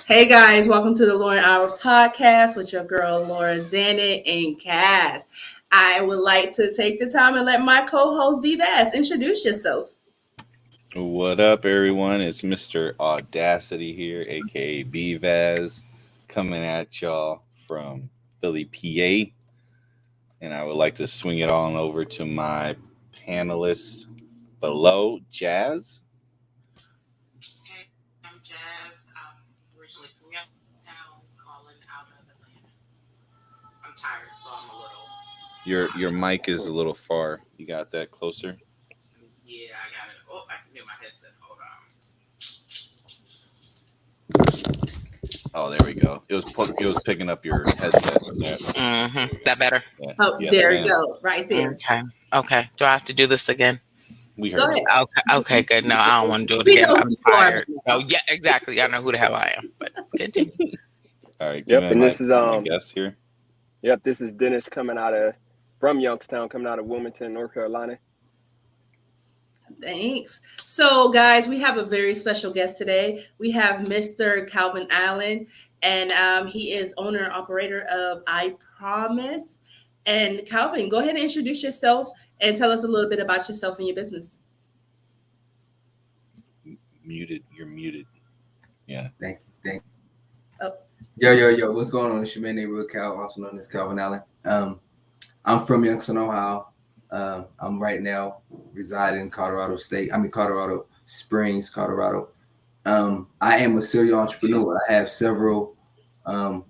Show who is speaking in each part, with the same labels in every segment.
Speaker 1: Hey guys, welcome to the Lauren Hour podcast with your girl Laura Dennett and Cass. I would like to take the time and let my co-host be Bass. Introduce yourself.
Speaker 2: What up, everyone? It's Mr. Audacity here, aka BVAS, coming at y'all from Philly, PA. And I would like to swing it on over to my panelists below, Jazz.
Speaker 3: Hey, I'm Jazz. I'm originally from Youngstown, calling out of Atlanta. I'm tired, so I'm a
Speaker 2: Your mic is a little far. You got that closer?
Speaker 3: Yeah, I got it. Oh, I can do my headset. Hold on.
Speaker 2: Oh, there we go. It was picking up your headset from there.
Speaker 3: That better?
Speaker 2: Yeah.
Speaker 1: Oh,
Speaker 2: Yes,
Speaker 1: there
Speaker 2: ma'am.
Speaker 1: we go, right there.
Speaker 3: Okay. Do I have to do this again?
Speaker 2: We
Speaker 1: Go
Speaker 2: heard
Speaker 1: ahead.
Speaker 2: you.
Speaker 3: Okay, good. No, I don't want to do it
Speaker 1: We
Speaker 3: again.
Speaker 1: know
Speaker 3: I'm
Speaker 1: who you are.
Speaker 3: tired. So yeah, exactly. I know who the hell I am. But continue.
Speaker 2: All right.
Speaker 4: Yep,
Speaker 2: Give
Speaker 4: and
Speaker 2: my
Speaker 4: this is
Speaker 2: guest here.
Speaker 4: Yep, this is Dennis from Youngstown, coming out of Wilmington, North Carolina.
Speaker 1: Thanks. So, guys, we have a very special guest today. We have Mr. Calvin Allen, and he is owner and operator of I Promise. And Calvin, go ahead and introduce yourself and tell us a little bit about yourself and your business.
Speaker 2: Muted. You're muted. Yeah.
Speaker 5: Thank you.
Speaker 1: Oh.
Speaker 5: Yo. What's going on? It's your man, neighborhood Cal, also known as Calvin Allen. I'm from Youngstown, Ohio. I'm right now residing in Colorado Springs, Colorado. I am a serial entrepreneur. I have I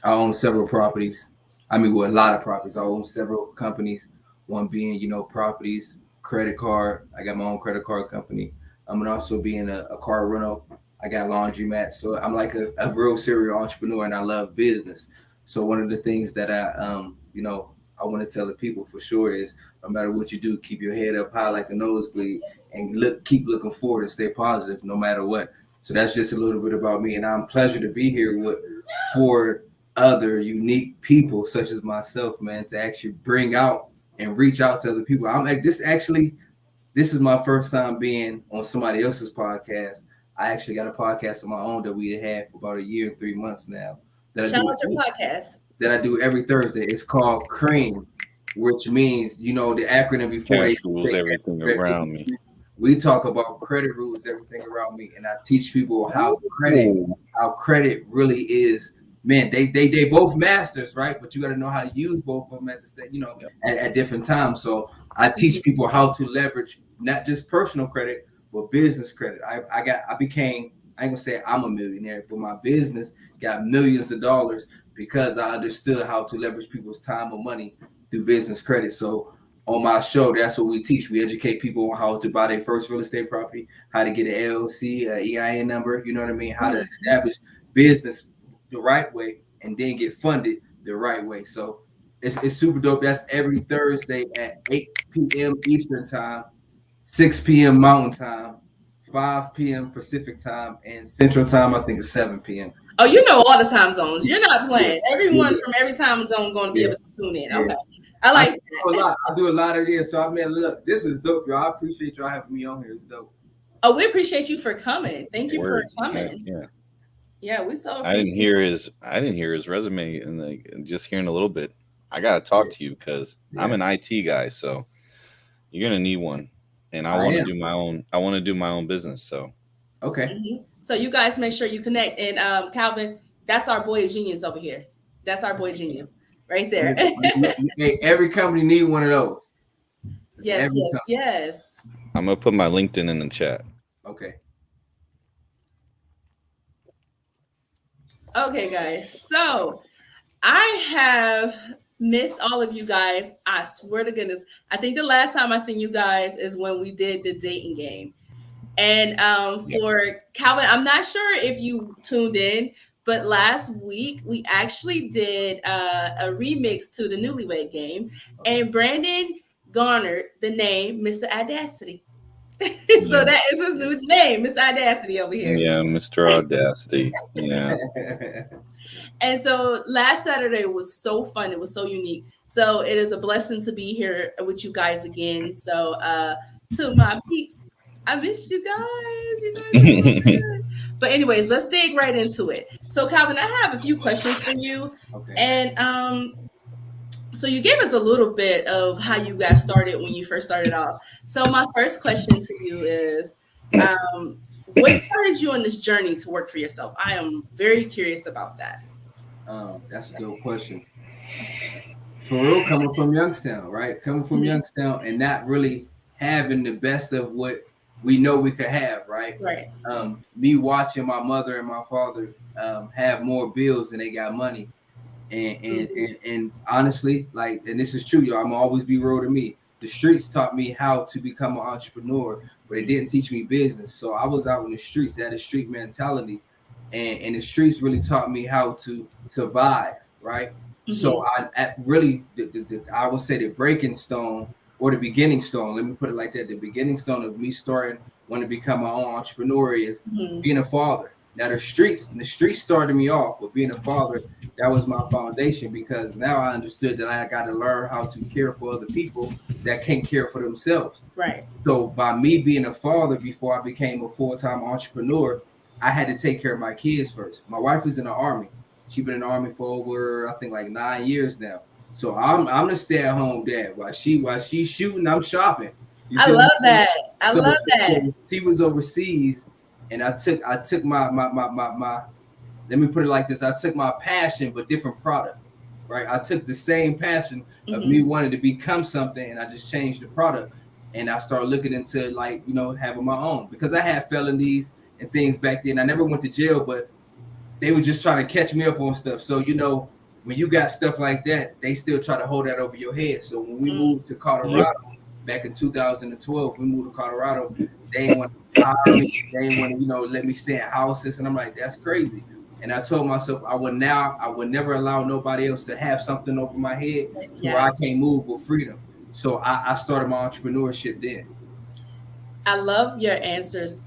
Speaker 5: own several properties. A lot of properties. I own several companies. One being, properties, credit card. I got my own credit card company. And also being a car rental. I got laundromat. So I'm like a real serial entrepreneur, and I love business. So one of the things that I want to tell the people for sure is no matter what you do, keep your head up high like a nosebleed and keep looking forward and stay positive no matter what. So that's just a little bit about me, and I'm pleasure to be here with 4 other unique people such as myself, man, to actually bring out and reach out to other people. This is my first time being on somebody else's podcast. I actually got a podcast of my own that we had for about a year and 3 months now.
Speaker 1: Shout out your podcast.
Speaker 5: That I do every Thursday. It's called CREAM, which means, the acronym before
Speaker 2: Cash rules everything around me.
Speaker 5: We talk about credit rules, everything around me, and I teach people how credit really is. Man, they both masters, right? But you got to know how to use both of them at different times. So I teach people how to leverage not just personal credit, but business credit. I ain't gonna say I'm a millionaire, but my business got millions of dollars because I understood how to leverage people's time or money through business credit. So on my show, that's what we teach. We educate people on how to buy their first real estate property, how to get an LLC, an EIN number, you know what I mean? How to establish business the right way and then get funded the right way. So it's super dope. That's every Thursday at 8 p.m. Eastern time, 6 p.m. Mountain time, 5 p.m. Pacific time, and Central time, I think it's 7 p.m.
Speaker 1: Oh, you know all the time zones. You're not playing. Everyone from every time zone going to be able to tune in. Okay. I like
Speaker 5: I do a lot of this. So look, this is dope, y'all. I appreciate y'all having me on here. It's dope.
Speaker 1: Oh, we appreciate you for coming. Thank you for coming.
Speaker 2: Yeah,
Speaker 1: we so
Speaker 2: I didn't hear his resume, and just hearing a little bit. I gotta talk to you because I'm an IT guy, so you're gonna need one. And I want to do my own. I want to do my own business. So
Speaker 5: okay.
Speaker 1: Mm-hmm. So you guys make sure you connect. And Calvin, that's our boy genius over here. That's our boy genius right there.
Speaker 5: Hey, every company need one of those.
Speaker 1: Yes.
Speaker 2: I'm gonna put my LinkedIn in the chat.
Speaker 5: Okay.
Speaker 1: Okay, guys. So I have missed all of you guys. I swear to goodness. I think the last time I seen you guys is when we did the dating game. And for Calvin, I'm not sure if you tuned in, but last week we actually did a remix to the Newlywed Game, and Brandon garnered the name Mr. Audacity. So that is his new name, Mr. Audacity over here.
Speaker 2: Yeah, Mr. Audacity. Yeah.
Speaker 1: And so last Saturday was so fun. It was so unique. So it is a blessing to be here with you guys again. So to my peeps, I missed you guys. You guys are so good. But anyways, let's dig right into it. So Calvin, I have a few questions for you.
Speaker 5: Okay.
Speaker 1: And so you gave us a little bit of how you got started when you first started off. So my first question to you is, what started you on this journey to work for yourself? I am very curious about that.
Speaker 5: That's a good question. For real, coming from Youngstown, right? Coming from Youngstown and not really having the best of what we know we could have, right?
Speaker 1: Right.
Speaker 5: Me watching my mother and my father have more bills than they got money. And honestly, like, and this is true, y'all, I'm gonna always be real to me. The streets taught me how to become an entrepreneur, but it didn't teach me business. So I was out in the streets, had a street mentality, and the streets really taught me how to survive, right? So I really, I would say the breaking stone or the beginning stone, let me put it like that, the beginning stone of me starting wanting to become my own entrepreneur is being a father. Now the streets started me off, but being a father, that was my foundation, because now I understood that I got to learn how to care for other people that can't care for themselves.
Speaker 1: Right.
Speaker 5: So by me being a father before I became a full-time entrepreneur, I had to take care of my kids first. My wife is in the Army. She's been in the Army for over, I think, like 9 years now. So I'm the stay-at-home dad. While she's shooting, I'm shopping.
Speaker 1: I love that. I love that.
Speaker 5: She was overseas, and I took my let me put it like this. I took my passion, but different product, right? I took the same passion of me wanting to become something, and I just changed the product. And I started looking into, like, you know, having my own, because I had felonies and things back then. I never went to jail, but they were just trying to catch me up on stuff. So, you know, when you got stuff like that, they still try to hold that over your head. So when we moved to Colorado back in 2012, we moved to Colorado. They didn't want to fire me. They didn't want to, you know, let me stay in houses. And I'm like, that's crazy. And I told myself I would never allow nobody else to have something over my head to where I can't move with freedom. So I started my entrepreneurship then.
Speaker 1: I love your answers.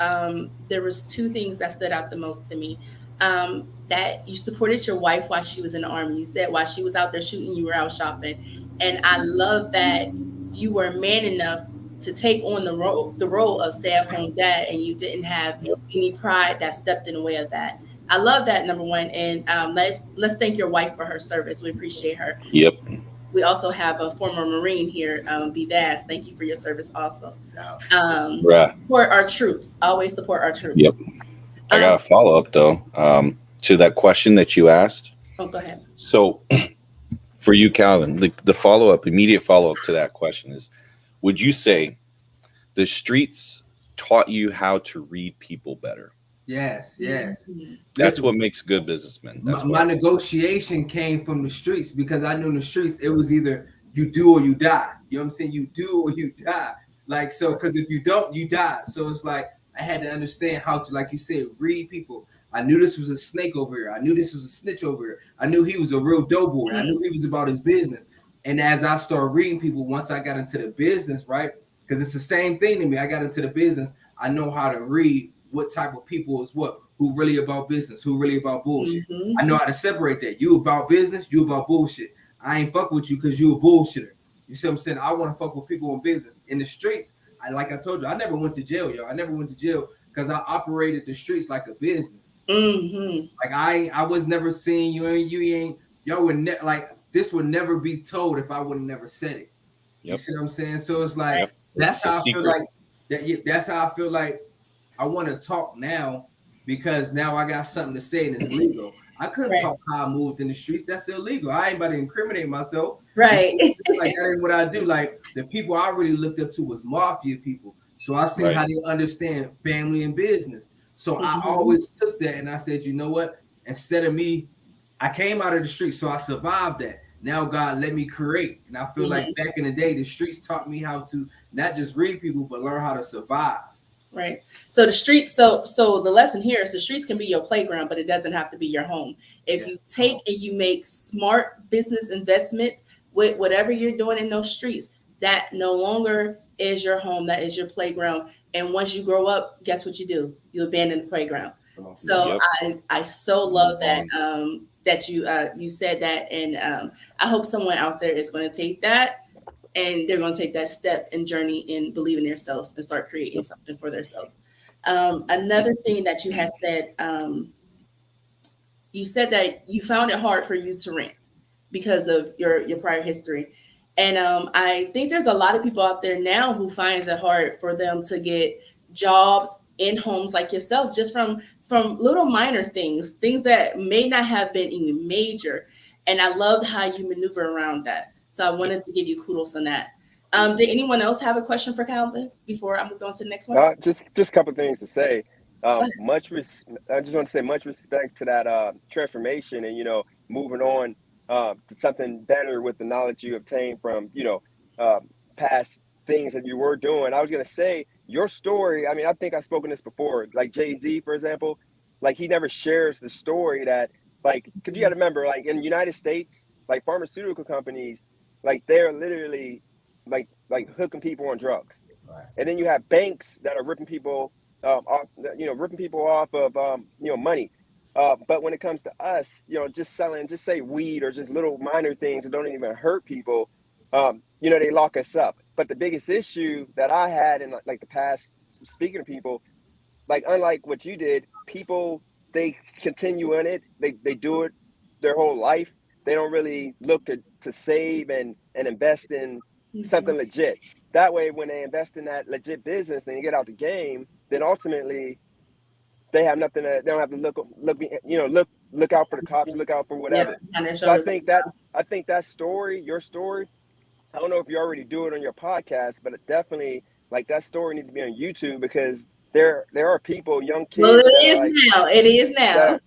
Speaker 1: There was two things that stood out the most to me. That you supported your wife while she was in the Army. You said while she was out there shooting, you were out shopping. And I love that you were man enough to take on the role of stay-at-home dad, and you didn't have any pride that stepped in the way of that. I love that, number one. And let's thank your wife for her service. We appreciate her.
Speaker 2: Yep.
Speaker 1: We also have a former Marine here, B. Vaz. Thank you for your service also. Support our troops. Always support our troops.
Speaker 2: Yep. I got a follow-up, though, to that question that you asked.
Speaker 1: Oh, go ahead.
Speaker 2: So for you, Calvin, the follow-up, immediate follow-up to that question is, would you say the streets taught you how to read people better?
Speaker 5: Yes.
Speaker 2: That's what makes good businessmen.
Speaker 5: My negotiation came from the streets, because I knew in the streets it was either you do or you die. You know what I'm saying? You do or you die. Like, so, because if you don't, you die. So it's like I had to understand how to, like you said, read people. I knew this was a snake over here. I knew this was a snitch over here. I knew he was a real dope boy. I knew he was about his business. And as I started reading people, once I got into the business, right? Because it's the same thing to me. I got into the business. I know how to read what type of people is what, who really about business, who really about bullshit. I know how to separate that. You about business, you about bullshit. I ain't fuck with you because you a bullshitter. You see what I'm saying? I want to fuck with people in business. In the streets, like I told you, I never went to jail, y'all. I never went to jail because I operated the streets like a business. Like I was never seeing you, and y'all would like this would never be told if I would have never said it. You see what I'm saying? So it's like that's how I feel like that. That's how I feel like I want to talk now, because now I got something to say and it's legal. I couldn't talk how I moved in the streets. That's illegal. I ain't about to incriminate myself.
Speaker 1: Right.
Speaker 5: Like that ain't what I do. Like the people I really looked up to was mafia people. So I see how they understand family and business. So I always took that and I said, you know what? Instead of me, I came out of the streets, so I survived that. Now God let me create. And I feel like back in the day, the streets taught me how to not just read people, but learn how to survive.
Speaker 1: Right. So the streets, so the lesson here is the streets can be your playground, but it doesn't have to be your home. If you take and you make smart business investments with whatever you're doing in those streets, that no longer is your home, that is your playground. And once you grow up, guess what you do? You abandon the playground. So I so love that that you said that, and I hope someone out there is going to take that and they're going to take that step and journey in believing in themselves and start creating something for themselves. Another thing that you had said, you said that you found it hard for you to rent because of your prior history. And I think there's a lot of people out there now who finds it hard for them to get jobs in homes like yourself, just from little minor things that may not have been even major. And I loved how you maneuver around that. So I wanted to give you kudos on that. Did anyone else have a question for Calvin before I move on to the next one?
Speaker 4: Just a couple things to say. I just want to say much respect to that transformation and, you know, moving on to something better with the knowledge you obtained from, you know, past things that you were doing. I was going to say your story. I mean, I think I've spoken this before, like Jay-Z, for example, like he never shares the story that, like, because you got to remember, like in the United States, like pharmaceutical companies, like they're literally like hooking people on drugs.
Speaker 5: Right.
Speaker 4: And then you have banks that are ripping people off, you know, ripping people off of, you know, money. But when it comes to us, you know, just selling, just say weed or just little minor things that don't even hurt people, you know, they lock us up. But the biggest issue that I had in like the past, speaking to people, like unlike what you did, people, they continue in it. They do it their whole life. They don't really look to save and invest in something legit. That way, when they invest in that legit business, then you get out the game, then ultimately they have nothing to, they don't have to look out for the cops, look out for whatever.
Speaker 1: Yeah,
Speaker 4: so I think that story, your story, I don't know if you already do it on your podcast, but it definitely, like, that story needs to be on YouTube, because there are people, young kids.
Speaker 1: Well, it is now.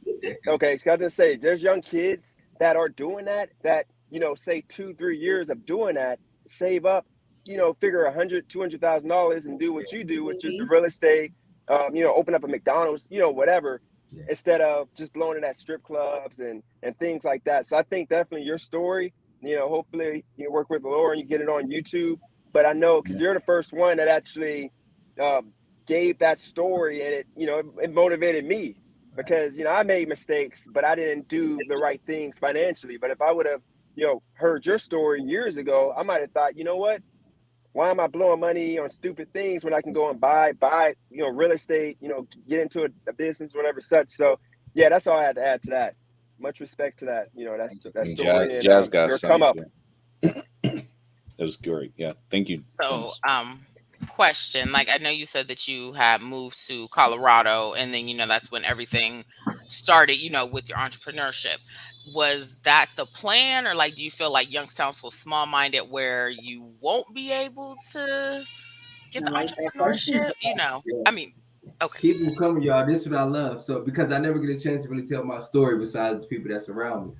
Speaker 4: Okay, so I just say there's young kids that are doing that, you know, say 2-3 years of doing that, save up, you know, figure $100,000-$200,000 and do what you do, which is the real estate, you know, open up a McDonald's, you know, whatever, instead of just blowing it at strip clubs and things like that. So I think definitely your story, you know, hopefully you work with the Lord and you get it on YouTube. But I know, because you're the first one that actually gave that story, and it, you know, it motivated me, because, you know, I made mistakes, but I didn't do the right things financially. But if I would have, you know, heard your story years ago, I might have thought, you know what, why am I blowing money on stupid things when I can go and buy, you know, real estate, you know, get into a business, whatever such. So yeah, that's all I had to add to that. Much respect to that. You know, that story.
Speaker 2: Jazz got some.
Speaker 4: Come up.
Speaker 2: It was great. Yeah. Thank you.
Speaker 3: So, question, like, I know you said that you had moved to Colorado, and then, you know, that's when everything started, you know, with your entrepreneurship. Was that the plan, or like, do you feel like Youngstown's so small-minded where you won't be able to get the entrepreneurship? You know, I mean, okay.
Speaker 5: Keep them coming, y'all. This is what I love. So, because I never get a chance to really tell my story besides the people that's around me.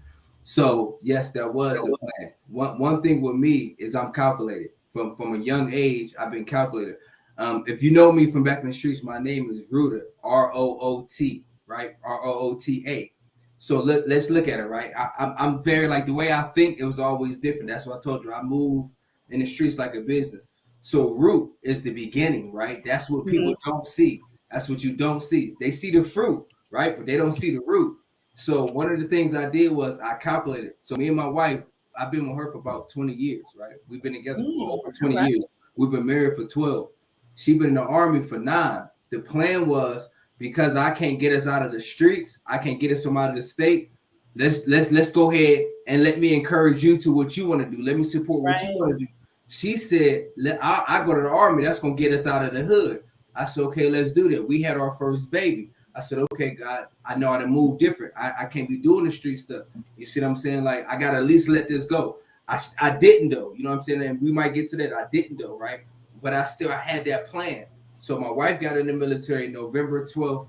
Speaker 5: So yes, that was the plan. One thing with me is I'm calculated. From a young age, I've been calculated. If you know me from back in the streets, my name is Roota, R-O-O-T, right? R-O-O-T-A. So let's look at it, right? I'm very, like, the way I think, it was always different. That's what I told you. I move in the streets like a business. So root is the beginning, right? That's what people don't see. That's what you don't see. They see the fruit, right? But they don't see the root. So one of the things I did was I calculated. So me and my wife, I've been with her for about 20 years, right? We've been together for over 20 years. We've been married for 12. She's been in the Army for 9. The plan was, because I can't get us out of the streets, I can't get us from out of the state, let's go ahead and let me encourage you to what you want to do. Let me support what you want to do. She said, I go to the Army. That's going to get us out of the hood. I said, okay, let's do that. We had our first baby. I said, okay, God, I know how to move different. I can't be doing the street stuff. You see what I'm saying? Like, I got to at least let this go. I didn't, though. You know what I'm saying? And we might get to that. I didn't, though, right? But I had that plan. So my wife got in the military November 12th,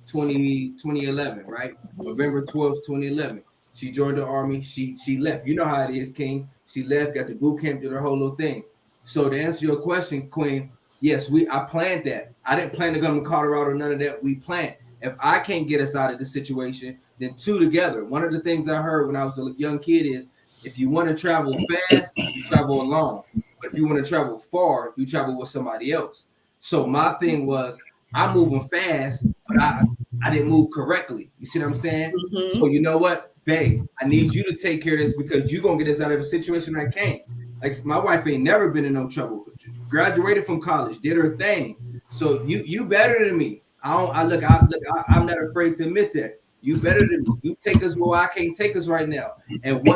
Speaker 5: 2011, right? November 12th, 2011. She joined the Army. She left. You know how it is, King. She left, got the boot camp, did her whole little thing. So to answer your question, Queen, yes, I planned that. I didn't plan to come to Colorado, none of that. We planned. If I can't get us out of this situation, then two together. One of the things I heard when I was a young kid is, if you want to travel fast, you travel alone. But if you want to travel far, you travel with somebody else. So my thing was, I'm moving fast, but I didn't move correctly. You see what I'm saying? So you know what, babe, I need you to take care of this, because you're going to get us out of a situation I can't. Like my wife ain't never been in no trouble. Graduated from college, did her thing. So you better than me. I'm not afraid to admit that. You better than me. You take us where I can't take us right now. And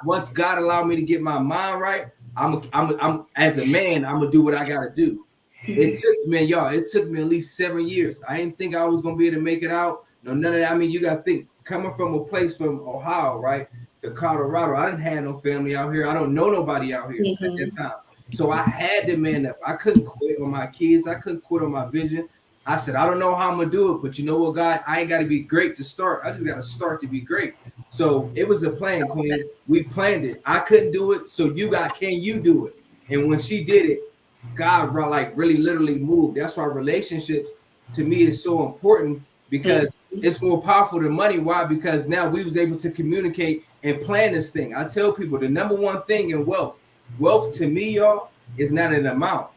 Speaker 5: once God allowed me to get my mind right, I'm as a man, I'm gonna do what I gotta do. It took me, y'all. It took me at least 7 years. I didn't think I was gonna be able to make it out. No, none of that. I mean, you gotta think coming from a place from Ohio, right, to Colorado. I didn't have no family out here. I don't know nobody out here at that time. So I had to man up. I couldn't quit on my kids. I couldn't quit on my vision. I said, I don't know how I'm gonna do it, but you know what, God, I ain't gotta be great to start. I just gotta start to be great. So it was a plan, Queen. We planned it. I couldn't do it, so can you do it? And when she did it, God like really literally moved. That's why relationships to me is so important, because it's more powerful than money. Why? Because now we was able to communicate and plan this thing. I tell people the number one thing in wealth to me, y'all, is not an amount.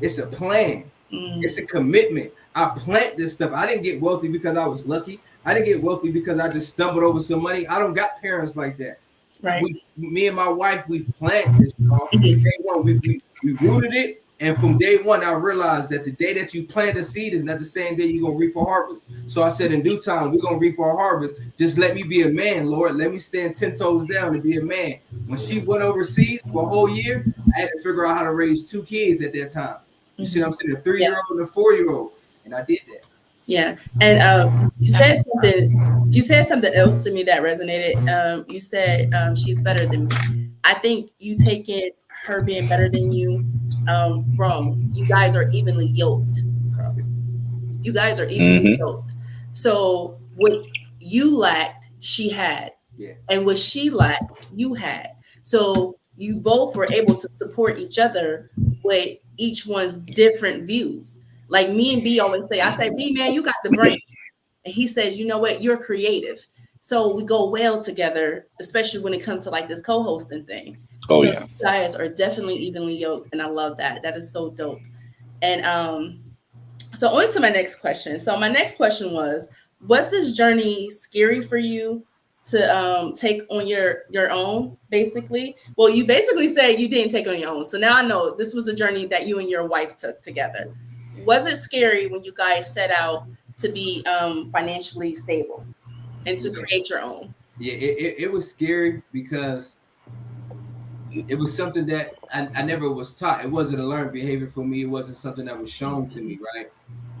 Speaker 5: It's a plan. It's a commitment. I plant this stuff. I didn't get wealthy because I was lucky. I didn't get wealthy because I just stumbled over some money. I don't got parents like that.
Speaker 1: Right.
Speaker 5: Me and my wife, we planted this. Day one, we rooted it. And from day one, I realized that the day that you plant a seed is not the same day you're going to reap a harvest. So I said, in due time, we're going to reap our harvest. Just let me be a man, Lord. Let me stand 10 toes down and be a man. When she went overseas for a whole year, I had to figure out how to raise 2 kids at that time. You see what I'm saying? A 3-year-old and a 4-year-old. And I did that.
Speaker 1: Yeah. And you said something else to me that resonated. You said she's better than me. I think you taking her being better than you wrong. You guys are evenly yoked. You guys are evenly yoked. So what you lacked, she had.
Speaker 5: Yeah.
Speaker 1: And what she lacked, you had. So you both were able to support each other with each one's different views. Like me and B always say, I say, B, man, you got the brain. And he says, you know what? You're creative. So we go well together, especially when it comes to like this co-hosting thing.
Speaker 2: Oh,
Speaker 1: so
Speaker 2: yeah.
Speaker 1: You guys are definitely evenly yoked. And I love that. That is so dope. And so on to my next question. So my next question was this journey scary for you to take on your own, basically? Well, you basically said you didn't take it on your own. So now I know this was a journey that you and your wife took together. Was it scary when you guys set out to be financially stable and to create your own?
Speaker 5: Yeah, it was scary because it was something that I never was taught. It wasn't a learned behavior for me. It wasn't something that was shown to me, right?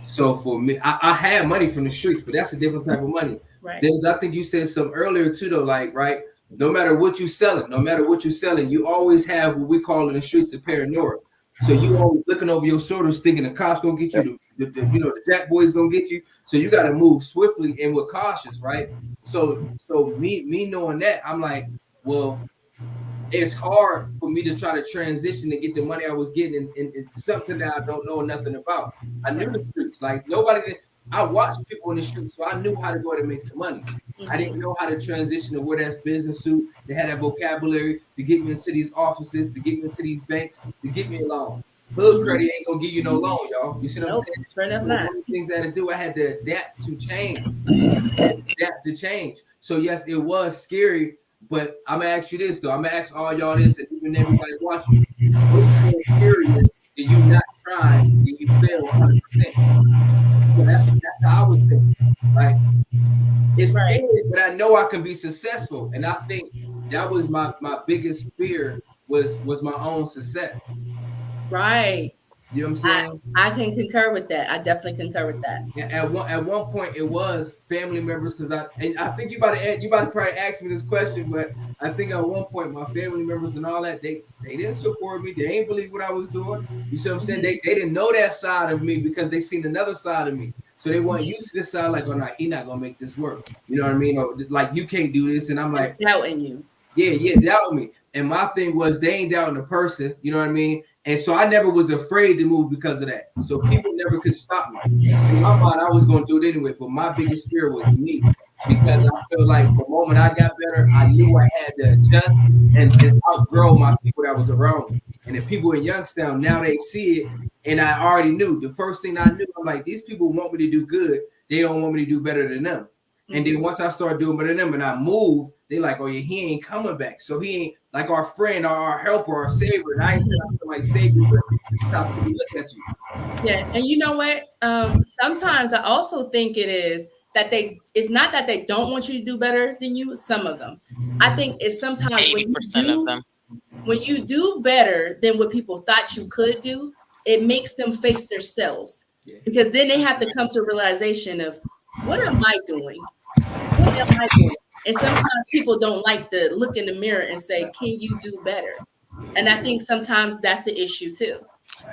Speaker 5: So for me, I had money from the streets, but that's a different type of money.
Speaker 1: Right.
Speaker 5: I think you said something earlier too, though, like, right? No matter what you're selling, you always have what we call in the streets a paranoia. So you always looking over your shoulders, thinking the cops gonna get you, the jack boys gonna get you. So you got to move swiftly and with cautious, right? So me knowing that, I'm like, well, it's hard for me to try to transition to get the money I was getting in something that I don't know nothing about. I knew the streets, like nobody. I watched people in the streets, so I knew how to go and make some money. I didn't know how to transition to wear that business suit, to have that vocabulary, to get me into these offices, to get me into these banks, to get me a loan. Hood credit ain't gonna give you no loan, y'all. You see what I'm saying? So one of the things I had to do, I had to adapt to change. So yes, it was scary, but I'm gonna ask you this though. I'm gonna ask all y'all this, and even everybody watching. What's more scary than you not trying and you fail 100%? So that's how I was thinking. Like, it's scary, but I know I can be successful. And I think that was my biggest fear was my own success.
Speaker 1: Right.
Speaker 5: You know what I'm saying?
Speaker 1: I can concur with that. I definitely concur with that.
Speaker 5: At one point, it was family members, because I think you about to probably ask me this question, but I think at one point my family members and all that, they didn't support me. They didn't believe what I was doing. You see what I'm saying? They didn't know that side of me because they seen another side of me. So they weren't used to this side, like, oh no, he's not gonna make this work. You know what I mean? Or like, you can't do this. And I'm like,
Speaker 1: doubting you. Yeah,
Speaker 5: doubting me. And my thing was, they ain't doubting the person. You know what I mean? And so I never was afraid to move because of that. So people never could stop me. In my mind, I was going to do it anyway. But my biggest fear was me, because I feel like the moment I got better, I knew I had to adjust and outgrow my people that was around me. And the people in Youngstown, now they see it. And I already knew. The first thing I knew, I'm like, these people want me to do good. They don't want me to do better than them. And then once I start doing better than them and I move, they like, oh yeah, he ain't coming back. So he ain't like our friend or our helper or our savior. And I ain't saying like savior, but stop when we look at you.
Speaker 1: Yeah, and you know what? Sometimes I also think it is that it's not that they don't want you to do better than you. Some of them, I think it's sometimes
Speaker 3: 80% of them.
Speaker 1: When you do better than what people thought you could do, it makes them face themselves, because then they have to come to a realization of, what am I doing? What am I doing? And sometimes people don't like to look in the mirror and say, can you do better? And I think sometimes that's the issue too.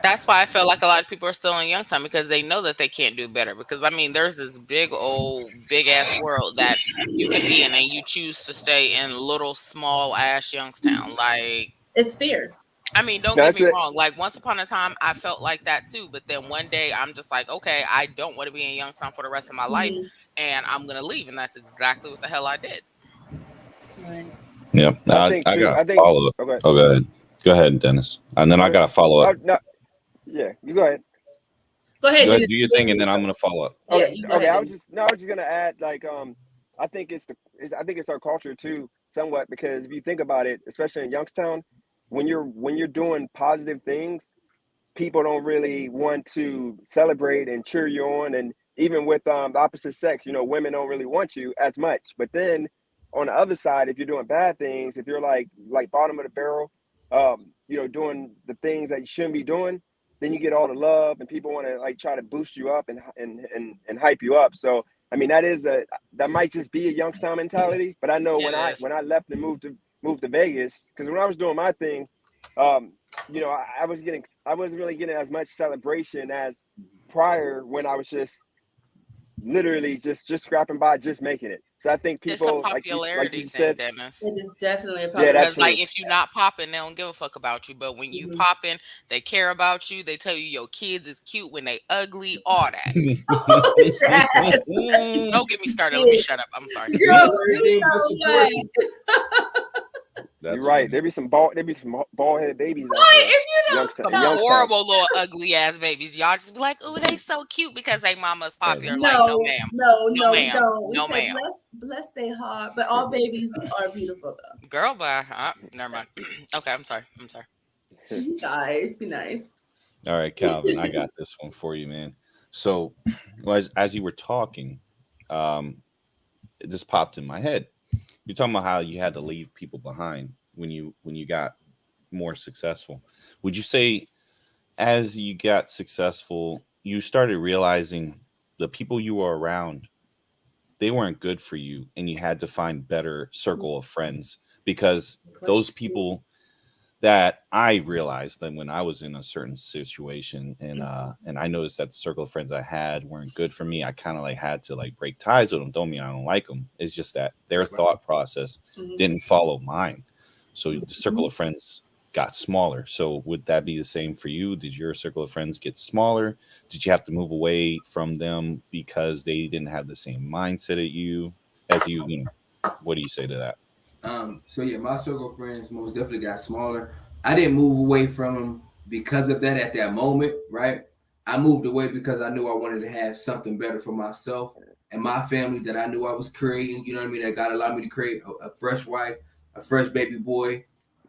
Speaker 3: That's why I feel like a lot of people are still in Youngstown, because they know that they can't do better. Because I mean, there's this big ass world that you can be in, and you choose to stay in little small ass Youngstown. Like,
Speaker 1: it's fear.
Speaker 3: I mean, don't get me wrong. Like, once upon a time, I felt like that too. But then one day, I'm just like, okay, I don't want to be in Youngstown for the rest of my life, and I'm gonna leave. And that's exactly what the hell I did.
Speaker 1: Right.
Speaker 2: Yeah, I got to follow up.
Speaker 4: Okay.
Speaker 2: Oh, go ahead. Go ahead, Dennis. And then I got to follow up.
Speaker 4: Yeah, you go ahead.
Speaker 1: Go ahead, Dennis.
Speaker 2: Do your thing, and then I'm going to follow up.
Speaker 4: Okay. I was just gonna add, like, I think it's our culture too, somewhat, because if you think about it, especially in Youngstown, when you're doing positive things, people don't really want to celebrate and cheer you on, and even with the opposite sex, women don't really want you as much. But then on the other side, if you're doing bad things, if you're like bottom of the barrel, doing the things that you shouldn't be doing, then you get all the love, and people want to like try to boost you up and hype you up. So I mean, that might just be a Youngstown mentality. But I know when I left and moved to Vegas, because when I was doing my thing, I wasn't really getting as much celebration as prior, when I was just literally just scrapping by, just making it. So I think people,
Speaker 3: it's a popularity
Speaker 4: thing,
Speaker 3: said, Dennis.
Speaker 1: It is definitely a popularity.
Speaker 3: Because like, if you're not popping, they don't give a fuck about you. But when you popping, they care about you. They tell you your kids is cute when they ugly, all that. Don't get me started. Let me shut up. I'm sorry.
Speaker 4: You're right. There be some bald headed babies.
Speaker 3: Some horrible little ugly ass babies. Y'all just be like, oh, they so cute because they mama's popular. No,
Speaker 1: no, ma'am. Bless their heart, but all babies are beautiful though.
Speaker 3: Girl, bye. Never mind. Okay, I'm sorry.
Speaker 1: You guys, be nice.
Speaker 2: All right, Calvin, I got this one for you, man. So, as you were talking, it just popped in my head. You're talking about how you had to leave people behind when you got more successful. Would you say, as you got successful, you started realizing the people you were around, they weren't good for you, and you had to find better circle of friends? Because those people that I realized that when I was in a certain situation, and I noticed that the circle of friends I had weren't good for me, I kind of like had to like break ties with them. Don't mean I don't like them. It's just that their thought process didn't follow mine. So the circle of friends got smaller. So would that be the same for you? Did your circle of friends get smaller? Did you have to move away from them because they didn't have the same mindset as you? What do you say to that?
Speaker 5: So yeah, my circle of friends most definitely got smaller. I didn't move away from them because of that at that moment, right? I moved away because I knew I wanted to have something better for myself and my family that I knew I was creating. You know what I mean? That God allowed me to create a fresh wife, a fresh baby boy.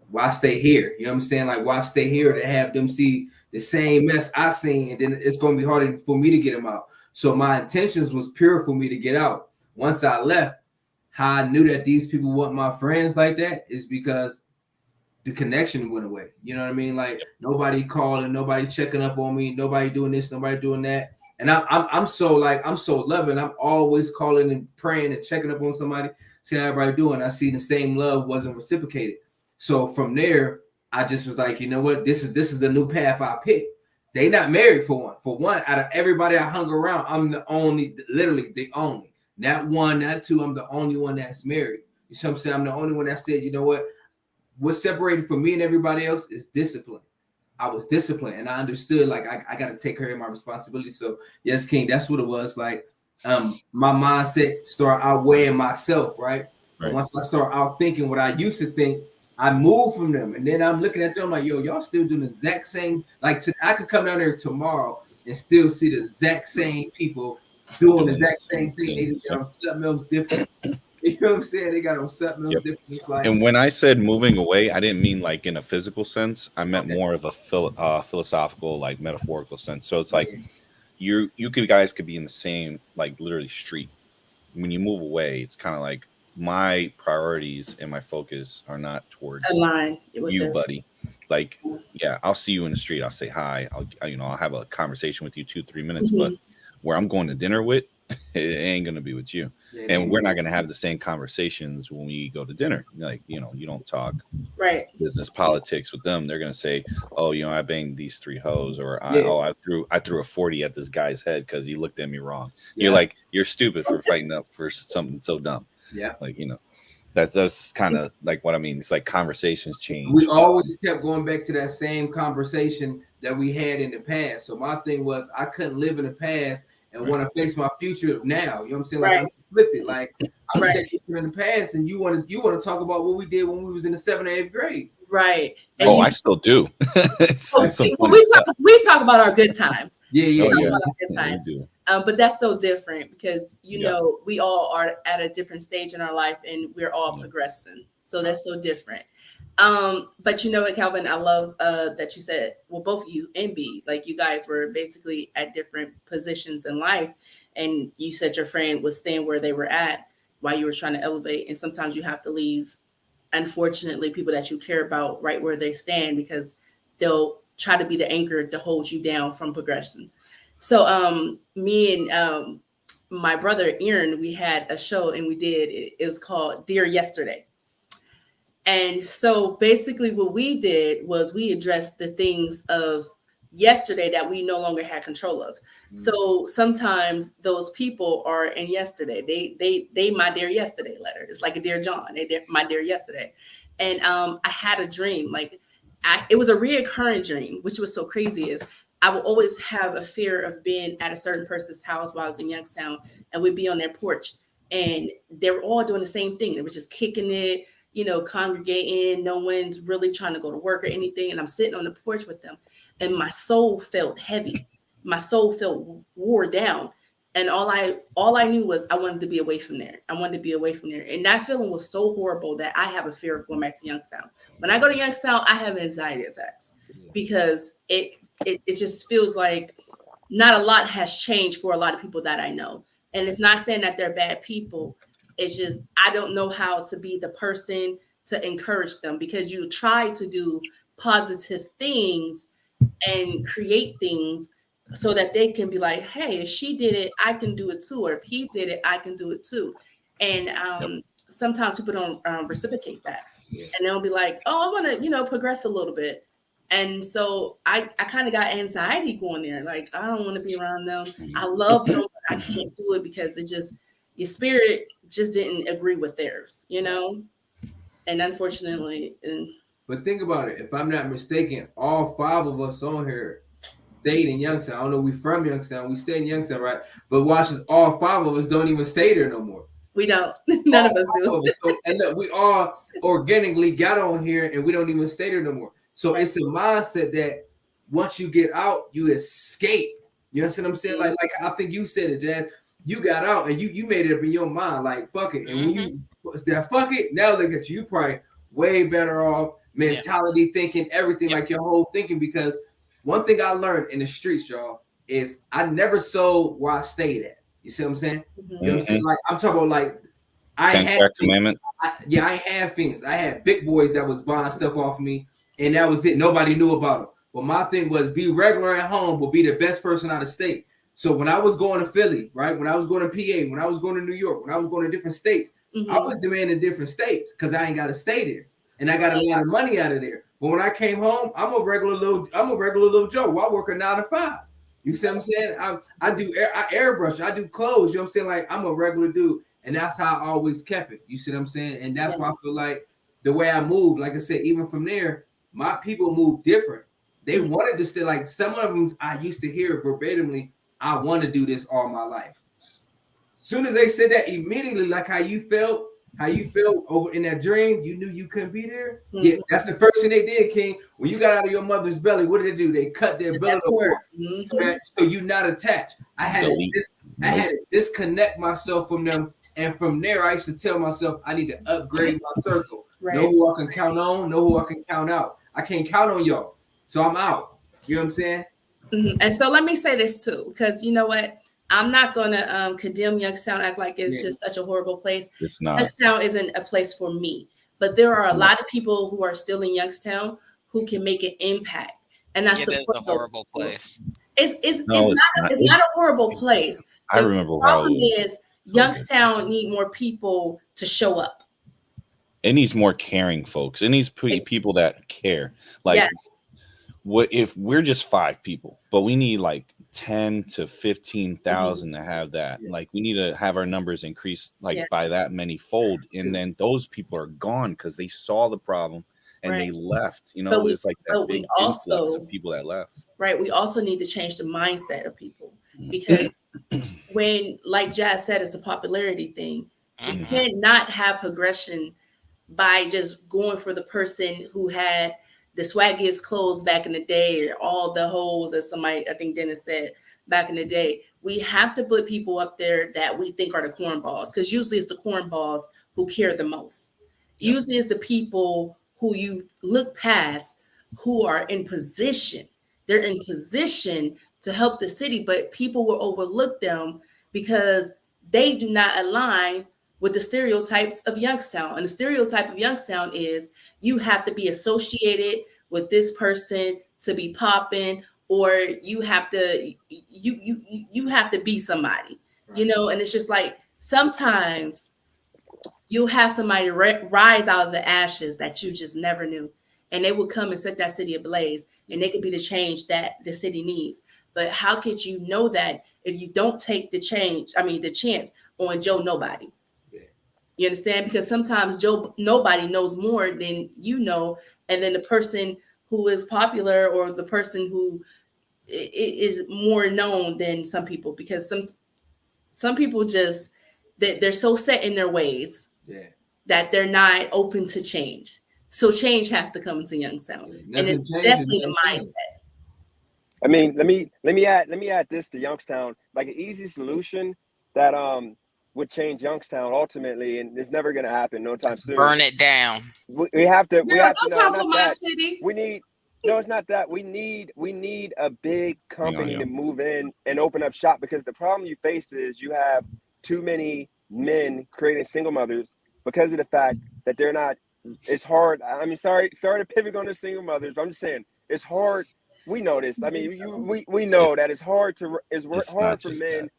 Speaker 5: Why stay here? You know what I'm saying? Like, why stay here to have them see the same mess I seen, and then it's going to be harder for me to get them out. So my intentions was pure for me to get out. Once I left, how I knew that these people weren't my friends like that is because the connection went away. You know what I mean? Like, nobody calling, nobody checking up on me, nobody doing this, nobody doing that. And I'm so loving. I'm always calling and praying and checking up on somebody, see how everybody doing. I see the same love wasn't reciprocated. So from there, I just was like, you know what? This is the new path I picked. They not married for one. For one, out of everybody I hung around, I'm literally the only. Not one, not two. I'm the only one that's married. You see what I'm saying? I'm the only one that said, you know what? What's separated from me and everybody else is discipline. I was disciplined, and I understood like I got to take care of my responsibility. So yes, King, that's what it was. Like my mindset start outweighing myself, right? And once I start out thinking what I used to think, I moved from them, and then I'm looking at them like, yo, y'all still doing the exact same. Like I could come down there tomorrow and still see the exact same people doing the exact same thing. They just got on something else different. You know what I'm saying? They got on something else different. It's like,
Speaker 2: and when I said moving away, I didn't mean like in a physical sense. I meant more of a philosophical, like metaphorical sense. So it's like you guys could be in the same, like literally street. When you move away, it's kind of like my priorities and my focus are not towards
Speaker 1: Align
Speaker 2: you, buddy. Like, yeah, I'll see you in the street. I'll say hi. I'll have a conversation with you 2-3 minutes. But where I'm going to dinner with, it ain't gonna be with you. And we're not gonna have the same conversations when we go to dinner. Like, you don't talk business politics with them. They're gonna say, oh, I banged these 3 hoes, or I threw a 40 at this guy's head because he looked at me wrong. You're like, you're stupid for fighting up for something so dumb. Like, that's kind of like what I mean. It's like conversations change.
Speaker 5: We always kept going back to that same conversation that we had in the past. So my thing was, I couldn't live in the past and want to face my future now. You know what I'm saying? Like, I'm flipped it. Like, I'm in the past, and you want to talk about what we did when we was in the 7th or 8th grade.
Speaker 1: Right.
Speaker 2: And I still do.
Speaker 1: we talk about our good times.
Speaker 5: Yeah.
Speaker 1: Good times. But that's so different because we all are at a different stage in our life, and we're all progressing. So that's so different. But you know what, Calvin, I love that you said, well, both of you and B, like you guys were basically at different positions in life, and you said your friend was staying where they were at while you were trying to elevate. And sometimes you have to leave, unfortunately, people that you care about right where they stand, because they'll try to be the anchor to hold you down from progression. So me and my brother Aaron, we had a show, and it was called Dear Yesterday. And so basically what we did was we addressed the things of yesterday that we no longer had control of. So sometimes those people are in yesterday. They my dear yesterday letter. It's like a Dear John, my dear yesterday. And I had a dream, like it was a reoccurring dream, which was so crazy, is I will always have a fear of being at a certain person's house while I was in Youngstown, and we'd be on their porch, and they were all doing the same thing. They were just kicking it, congregating. No one's really trying to go to work or anything. And I'm sitting on the porch with them, and my soul felt heavy. My soul felt wore down. And all I knew was I wanted to be away from there. I wanted to be away from there. And that feeling was so horrible that I have a fear of going back to Youngstown. When I go to Youngstown, I have anxiety attacks because it just feels like not a lot has changed for a lot of people that I know. And it's not saying that they're bad people. It's just, I don't know how to be the person to encourage them, because you try to do positive things and create things so that they can be like, hey, if she did it, I can do it too. Or if he did it, I can do it too. And sometimes people don't reciprocate that. And they'll be like, oh, I want to, progress a little bit. And so I kind of got anxiety going there. Like, I don't want to be around them. I love them, but I can't do it because it just, your spirit just didn't agree with theirs, And unfortunately.
Speaker 5: But think about it. If I'm not mistaken, all 5 of us on here stayed in Youngstown. I don't know, we from Youngstown. We stayed in Youngstown, right? But watch this, all 5 of us don't even stay there no more.
Speaker 1: We don't. None of us do.
Speaker 5: So, and look, we all organically got on here, and we don't even stay there no more. So it's a mindset that once you get out, you escape. You know what I'm saying? Like I think you said it, Jazz. You got out and you made it up in your mind, like fuck it. And when you that fuck it, now look at you. You probably way better off mentality, thinking, everything, like your whole thinking. Because one thing I learned in the streets, y'all, is I never sold where I stayed at. You see what I'm saying? You know what I'm saying? Like I'm talking about, like I had commandment. I ain't have things. I had big boys that was buying stuff off me, and that was it. Nobody knew about them. But my thing was be regular at home, but be the best person out of state. So when I was going to Philly, right? When I was going to PA, when I was going to New York, when I was going to different states, I was demanding different states because I ain't got to stay there, and I got a lot of money out of there. But when I came home, I'm a regular little Joe. I work a 9 to 5. You see what I'm saying? I airbrush, I do clothes. You know what I'm saying? Like I'm a regular dude, and that's how I always kept it. You see what I'm saying? And that's why I feel like the way I move, like I said, even from there, my people move different. They wanted to stay. Like some of them, I used to hear verbatimly, I want to do this all my life. Soon as they said that, immediately, like how you felt over in that dream, you knew you couldn't be there. Yeah, that's the first thing they did, King. When you got out of your mother's belly, what did they do? They cut their belly apart. So you're not attached. I had I had to disconnect myself from them. And from there, I used to tell myself I need to upgrade my circle.
Speaker 1: Right.
Speaker 5: Know who I can count on, know who I can count out. I can't count on y'all. So I'm out. You know what I'm saying?
Speaker 1: Mm-hmm. And so let me say this too, because you know what? I'm not going to condemn Youngstown, act like it's just such a horrible place.
Speaker 2: It's not.
Speaker 1: Youngstown isn't a place for me, but there are a lot of people who are still in Youngstown who can make an impact. And that's
Speaker 3: It is a horrible place.
Speaker 1: It's not a horrible place.
Speaker 2: I remember
Speaker 1: the problem
Speaker 2: how
Speaker 1: is Youngstown need more people to show up.
Speaker 2: It needs more caring folks. It needs people that care. Like, what if we're just 5 people, but we need like 10 to 15,000 to have that. Like, we need to have our numbers increase by that many fold, and then those people are gone because they saw the problem and they left. You know, it's like that big influx of people that left.
Speaker 1: Right. We also need to change the mindset of people, because when, like Jazz said, it's a popularity thing. You cannot have progression by just going for the person who had the swaggiest clothes back in the day, or all the holes, as somebody, I think Dennis said, back in the day. We have to put people up there that we think are the cornballs, because usually it's the cornballs who care the most. Usually it's the people who you look past, who are in position. They're in position to help the city, but people will overlook them because they do not align with the stereotypes of Youngstown. And the stereotype of Youngstown is you have to be associated with this person to be popping, or you have to you have to be somebody, you know. And it's just like sometimes you'll have somebody rise out of the ashes that you just never knew, and they will come and set that city ablaze, and they could be the change that the city needs. But how could you know that if you don't take the chance on Joe Nobody? You understand? Because sometimes Joe Nobody knows more than you know, and then the person who is popular, or the person who is more known than some people, because some people just they're so set in their ways that they're not open to change. So change has to come to Youngstown, and it's definitely the mindset.
Speaker 4: I mean, let me add this to Youngstown, like an easy solution that would change Youngstown ultimately, and it's never going to happen no time soon.
Speaker 3: Burn it down.
Speaker 4: We have to. We have to.
Speaker 1: No, not that.
Speaker 4: City. We need. No, it's not that. We need a big company to move in and open up shop, because the problem you face is you have too many men creating single mothers because of the fact that they're not. It's hard. I mean, sorry to pivot on the single mothers, but I'm just saying it's hard. We know this. I mean, we know that it's hard for men.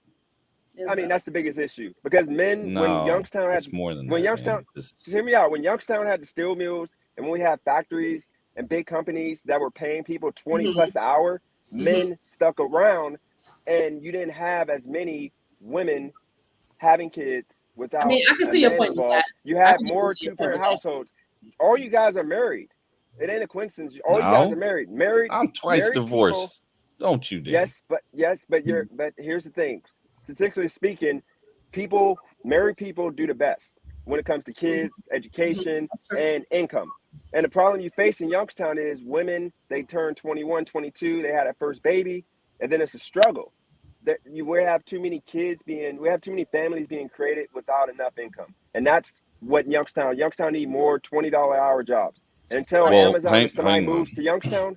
Speaker 4: I mean, that's the biggest issue, because men, when Youngstown had more than when Youngstown, hear me out. When Youngstown had the steel mills, and when we had factories and big companies that were paying people 20 plus an hour, men stuck around, and you didn't have as many women having kids without.
Speaker 1: I mean, I can see your point with that.
Speaker 4: You had more two-parent households. All you guys are married. It ain't a coincidence. All you guys are married. I'm
Speaker 2: twice divorced. People, don't you, Dan?
Speaker 4: Yes, but here's the thing. Statistically speaking, married people do the best when it comes to kids, education, and income. And the problem you face in Youngstown is women, they turn 21, 22, they had a first baby, and then it's a struggle. We have too many families being created without enough income. And that's what Youngstown need more $20 hour jobs. And until Amazon or somebody moves to Youngstown.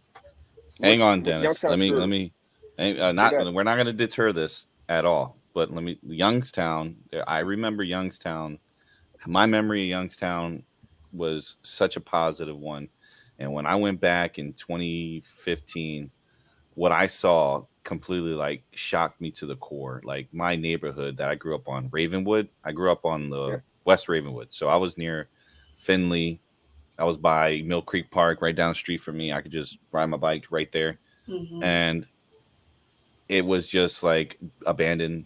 Speaker 2: Hang on, Dennis. Let me we're not going to deter this at all. But Youngstown, I remember Youngstown. My memory of Youngstown was such a positive one. And when I went back in 2015, what I saw completely shocked me to the core. Like, my neighborhood that I grew up on, Ravenwood, I grew up on the West Ravenwood. So I was near Finley. I was by Mill Creek Park, right down the street from me. I could just ride my bike right there. And it was just abandoned.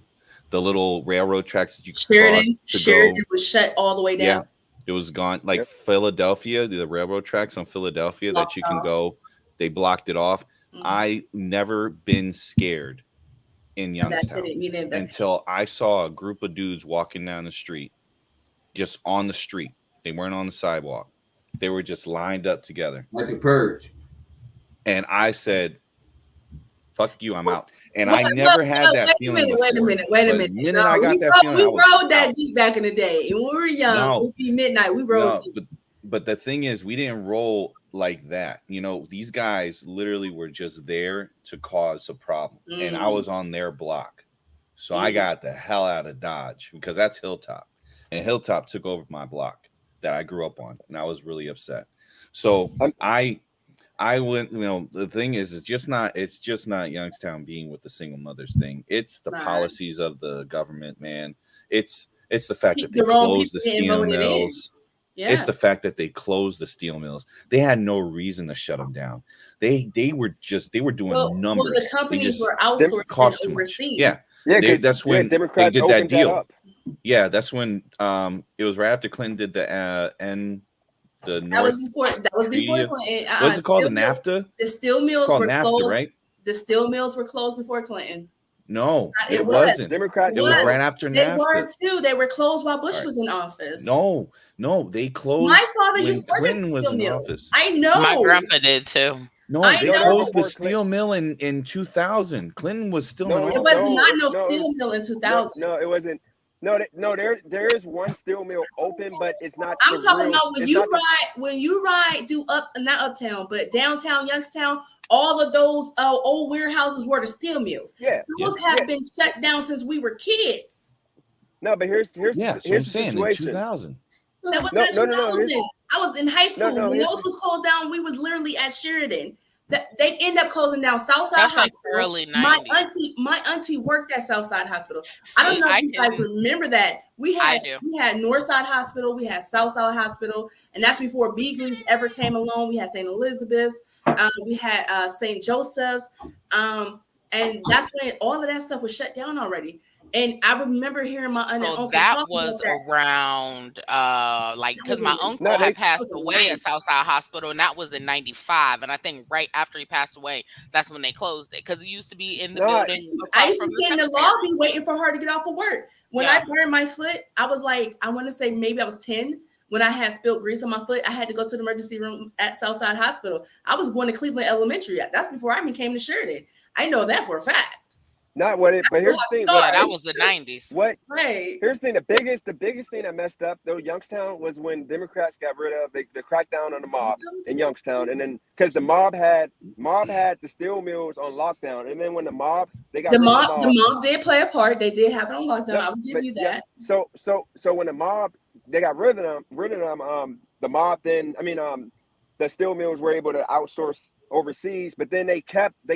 Speaker 2: The little railroad tracks that you
Speaker 1: Sheridan was shut all the way down.
Speaker 2: Yeah, it was gone. Philadelphia, the railroad tracks on Philadelphia that you can go, they blocked it off. I never been scared in Youngstown until I saw a group of dudes walking down the street, just on the street. They weren't on the sidewalk. They were just lined up together.
Speaker 5: Like the Purge.
Speaker 2: And I said, Fuck you, I'm out. And
Speaker 1: Well,
Speaker 2: I never had that feeling before.
Speaker 1: Wait a minute.
Speaker 2: The minute I got that feeling,
Speaker 1: we
Speaker 2: I was
Speaker 1: rode that
Speaker 2: out.
Speaker 1: deep back in the day. And when we were young,
Speaker 2: No.
Speaker 1: it would be midnight. We rode deep.
Speaker 2: But the thing is, we didn't roll like that. You know, these guys literally were just there to cause a problem. And I was on their block. So I got the hell out of Dodge because that's Hilltop. And Hilltop took over my block that I grew up on. And I was really upset. So I went, you know, the thing is, it's just not Youngstown being with the single mothers thing. It's the policies of the government, man. It's the fact that they closed the steel mills. Yeah. It's the fact that they closed the steel mills. They had no reason to shut them down. They were doing numbers.
Speaker 1: Well, the companies were outsourced overseas.
Speaker 2: Yeah. That's when Democrats did that deal. Yeah, that's when it was right after Clinton did the
Speaker 1: that was before Clinton.
Speaker 2: What's it called? The NAFTA?
Speaker 1: The steel mills were closed,
Speaker 2: right?
Speaker 1: The steel mills were closed before Clinton.
Speaker 2: No, it wasn't.
Speaker 4: Democrats.
Speaker 2: It was right after NAFTA.
Speaker 1: They were too. They were closed while Bush was in office.
Speaker 2: No, they closed.
Speaker 1: My father
Speaker 2: when Clinton was in office.
Speaker 1: I know.
Speaker 3: My grandpa did too.
Speaker 2: No, they closed the steel mill in 2000. Clinton was still in office.
Speaker 1: It was not no steel mill in 2000.
Speaker 4: No, it wasn't. No, there is one steel mill open, but it's not.
Speaker 1: I'm talking about when you ride not uptown, but downtown Youngstown. All of those old warehouses were the steel mills.
Speaker 4: Yeah,
Speaker 1: those have been shut down since we were kids.
Speaker 4: No, but here's
Speaker 2: so I'm saying
Speaker 4: situation.
Speaker 2: In 2000.
Speaker 1: That was not 2000. I was in high school when those was closed down. We was literally at Sheridan. They end up closing down Southside
Speaker 3: That's
Speaker 1: Hospital.
Speaker 3: Like early 90s.
Speaker 1: My auntie worked at Southside Hospital. I don't know if you guys remember that. We had Northside Hospital, we had Southside Hospital, and that's before Beagley's ever came along. We had St. Elizabeth's, we had St. Joseph's, and that's when all of that stuff was shut down already. And I remember hearing my aunt and uncle
Speaker 3: that was around because my uncle had passed away at Southside Hospital, and that was in 95. And I think right after he passed away, that's when they closed it because it used to be in the building.
Speaker 1: I used to sit in the lobby waiting for her to get off of work. When I burned my foot, I was like, I want to say maybe I was 10. When I had spilled grease on my foot, I had to go to the emergency room at Southside Hospital. I was going to Cleveland Elementary. That's before I even came to Sheridan. I know that for a fact.
Speaker 4: Not what it, but here's the thing.
Speaker 3: That was the 90s.
Speaker 4: Here's the thing. The biggest thing that messed up though Youngstown was when Democrats got rid of the crackdown on the mob in Youngstown, and then because the mob had the steel mills on lockdown, and then when the mob
Speaker 1: the mob did play a part. They did have it on lockdown. I will give you that.
Speaker 4: So when the mob they got rid of them, the mob then the steel mills were able to outsource overseas, but then they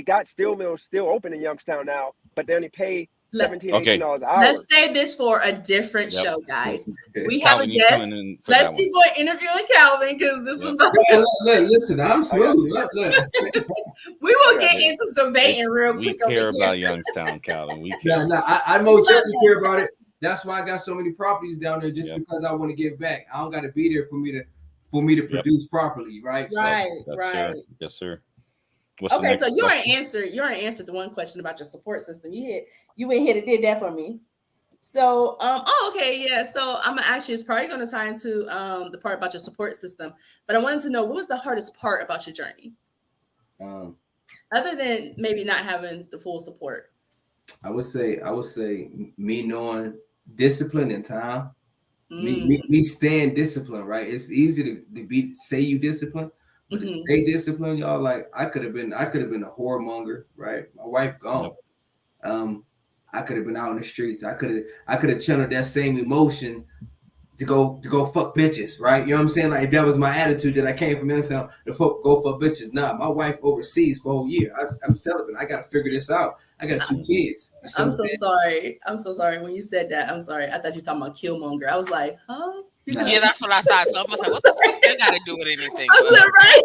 Speaker 4: got steel mills still open in Youngstown now, but they only pay $17-$18 an hour.
Speaker 1: Let's save this for a different show, guys. We have a guest. Let's keep on interviewing Calvin because this was
Speaker 5: listen, I'm smooth.
Speaker 1: We will get into debating real quick.
Speaker 2: We care about Youngstown, Calvin. We
Speaker 5: care. I most definitely care about it. That's why I got so many properties down there, just because I want to give back. I don't got to be there for me to produce properly, right?
Speaker 1: Right.
Speaker 2: Yes, sir.
Speaker 1: Okay, so you're an answer to one question about your support system. You went here and did that for me. So so I'm gonna ask you, it's probably gonna tie into the part about your support system, but I wanted to know what was the hardest part about your journey? Other than maybe not having the full support.
Speaker 5: I would say me knowing discipline and time. Me staying disciplined, right? It's easy to say you disciplined. But to stay disciplined, y'all, like I could have been a whoremonger, right? My wife gone. I could have been out in the streets. I could have channeled that same emotion to go fuck bitches, right? You know what I'm saying? Like if that was my attitude that I came from Youngstown to go fuck bitches. Nah, my wife overseas for a whole year. I'm celibate. I gotta figure this out. I got 2 kids.
Speaker 1: I'm so sorry. I'm so sorry. When you said that, I'm sorry. I thought you were talking about Killmonger. I was like, huh?
Speaker 3: Yeah, that's what I thought. So I was like, what the fuck they got to do with anything?
Speaker 1: I was right.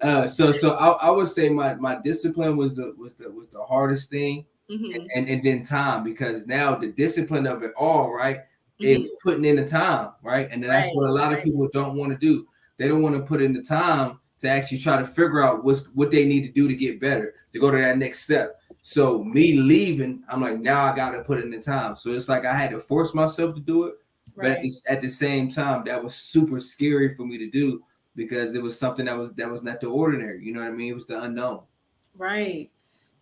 Speaker 1: I'm sorry.
Speaker 5: So I would say my discipline was the hardest thing, and then time, because now the discipline of it all, right, is putting in the time, right, and that's what a lot of people don't want to do. They don't want to put in the time to actually try to figure out what they need to do to get better, to go to that next step. So me leaving, I'm like, now I got to put in the time. So it's like I had to force myself to do it. But at the same time, that was super scary for me to do because it was something that was not the ordinary. You know what I mean? It was the unknown.
Speaker 1: Right.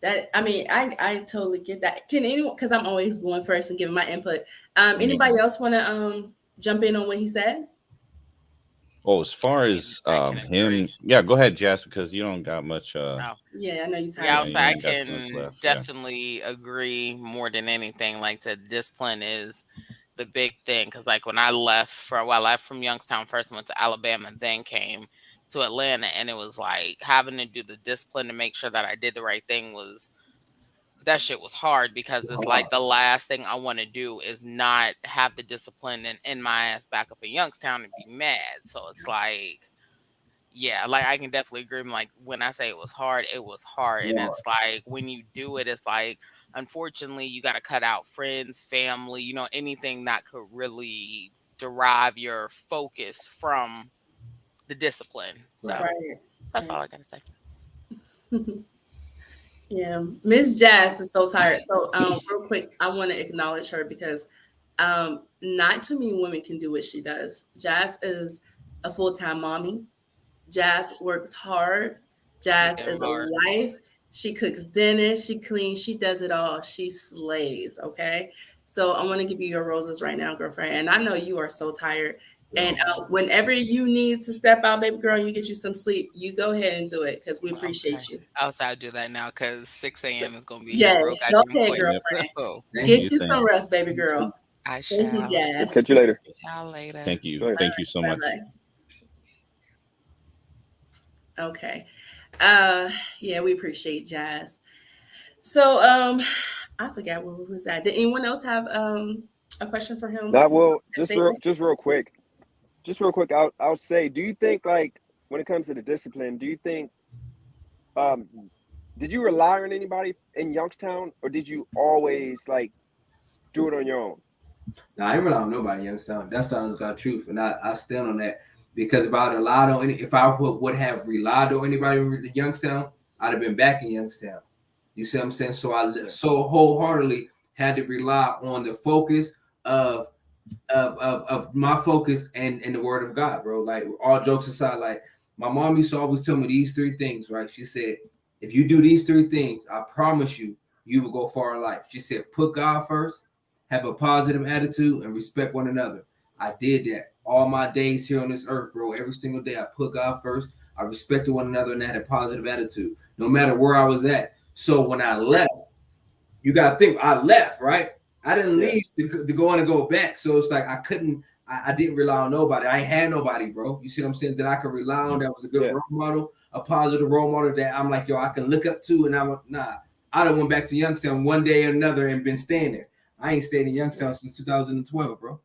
Speaker 1: That I mean, I totally get that. Can anyone? Because I'm always going first and giving my input. Anybody else want to jump in on what he said?
Speaker 2: Oh, as far as
Speaker 3: I can
Speaker 2: him,
Speaker 3: agree.
Speaker 2: yeah, go ahead, Jazz, because you don't got much.
Speaker 3: No.
Speaker 1: Yeah, I know you tired.
Speaker 3: Yeah, I
Speaker 2: Yeah,
Speaker 3: would
Speaker 2: you
Speaker 3: say I
Speaker 2: ain't got too much
Speaker 3: can
Speaker 2: left. Yeah.
Speaker 3: definitely agree more than anything. Like the discipline is the big thing. Because like when I left from Youngstown first, went to Alabama, and then came to Atlanta, and it was like having to do the discipline to make sure that I did the right thing that shit was hard, because it's like the last thing I want to do is not have the discipline and in my ass back up in Youngstown and be mad. So it's like, yeah, like I can definitely agree. Like when I say it was hard, and it's like when you do it, it's like unfortunately you got to cut out friends, family, anything that could really derive your focus from the discipline. So
Speaker 1: Right.
Speaker 3: that's all I gotta say.
Speaker 1: Yeah, Miss Jazz is so tired. So, real quick, I want to acknowledge her because not too many women can do what she does. Jazz is a full-time mommy. Jazz works hard. Jazz
Speaker 3: Freaking
Speaker 1: is a
Speaker 3: hard.
Speaker 1: wife. She cooks dinner. She cleans. She does it all. She slays. Okay. So I want to give you your roses right now, girlfriend. And I know you are so tired. And whenever you need to step out, baby girl, you get you some sleep. You go ahead and do it because we appreciate you.
Speaker 3: I'll do that now because 6 a.m. is gonna be
Speaker 1: Yes.
Speaker 3: real
Speaker 1: Go
Speaker 3: goddamn
Speaker 1: ahead,
Speaker 3: quick.
Speaker 1: girlfriend.
Speaker 3: So,
Speaker 1: Get you some rest, baby girl.
Speaker 3: I
Speaker 1: Thank you,
Speaker 3: shall.
Speaker 1: Jazz.
Speaker 4: Catch you later.
Speaker 3: Y'all later.
Speaker 2: Thank you.
Speaker 4: Bye.
Speaker 2: Thank you so much.
Speaker 1: Bye-bye. Okay. Yeah, we appreciate Jazz. So I forgot where we was at. Did anyone else have a question for him?
Speaker 4: Now, well, just real quick, I'll say, do you think, like, when it comes to the discipline, do you think did you rely on anybody in Youngstown, or did you always like do it on your own?
Speaker 5: No, I ain't rely on nobody in Youngstown. That's honest God truth, and I stand on that. Because if I would have relied on anybody in Youngstown, I'd have been back in Youngstown. You see what I'm saying? So I so wholeheartedly had to rely on the focus of my focus and the word of God, bro. Like, all jokes aside, like my mom used to always tell me these 3 things, right? She said, if you do these 3 things, I promise you will go far in life. She said, put God first, have a positive attitude, and respect one another. I did that all my days here on this earth, bro. Every single day I put God first, I respected one another, and I had a positive attitude, no matter where I was at. So when I left, you got to think, I left, right? I didn't leave to go on and go back. So it's like I didn't rely on nobody. I ain't had nobody, bro. You see what I'm saying? That I could rely on, that was a good role model, a positive role model that I'm like, yo, I can look up to. And I done went back to Youngstown one day or another and been staying there. I ain't stayed in Youngstown since 2012, bro.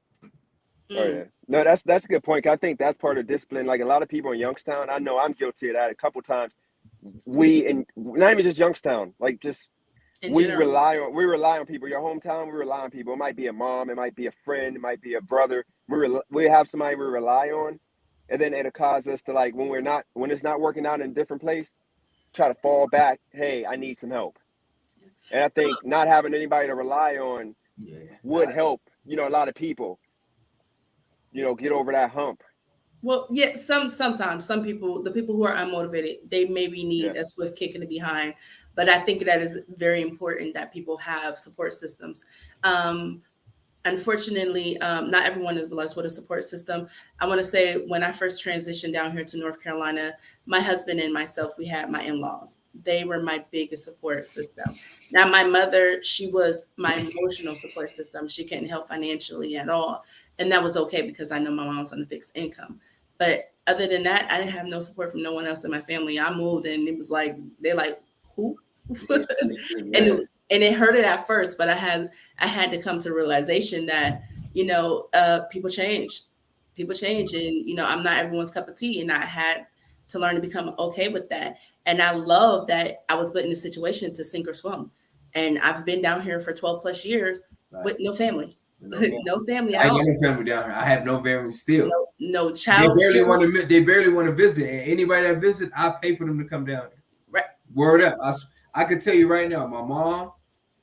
Speaker 4: Oh yeah, no, that's a good point. I think that's part of discipline. Like a lot of people in Youngstown, I know I'm guilty of that a couple times. Not even just Youngstown, like just we rely on people. Your hometown, we rely on people. It might be a mom, it might be a friend, it might be a brother. We have somebody we rely on, and then it'll cause us to, like, when it's not working out in a different place, try to fall back. Hey, I need some help. And I think not having anybody to rely on would help, a lot of people, get over that hump.
Speaker 1: Well, yeah, sometimes some people, the people who are unmotivated, they maybe need a swift kick in the behind. But I think that is very important that people have support systems. Unfortunately, not everyone is blessed with a support system. I want to say when I first transitioned down here to North Carolina, my husband and myself, we had my in-laws. They were my biggest support system. Now, my mother, she was my emotional support system. She couldn't help financially at all. And that was okay because I know my mom's on a fixed income. But other than that, I didn't have no support from no one else in my family. I moved and it was like, they're like, who? And it hurted at first, but I had to come to realization that, people change. People change. And, I'm not everyone's cup of tea. And I had to learn to become okay with that. And I love that I was put in a situation to sink or swim. And I've been down here for 12 plus years with no family. No family at all.
Speaker 5: I ain't no family down here. I have no family still.
Speaker 1: No child.
Speaker 5: They barely want to visit. And anybody that visit, I pay for them to come down here.
Speaker 1: Right.
Speaker 5: Word up. I can tell you right now, my mom,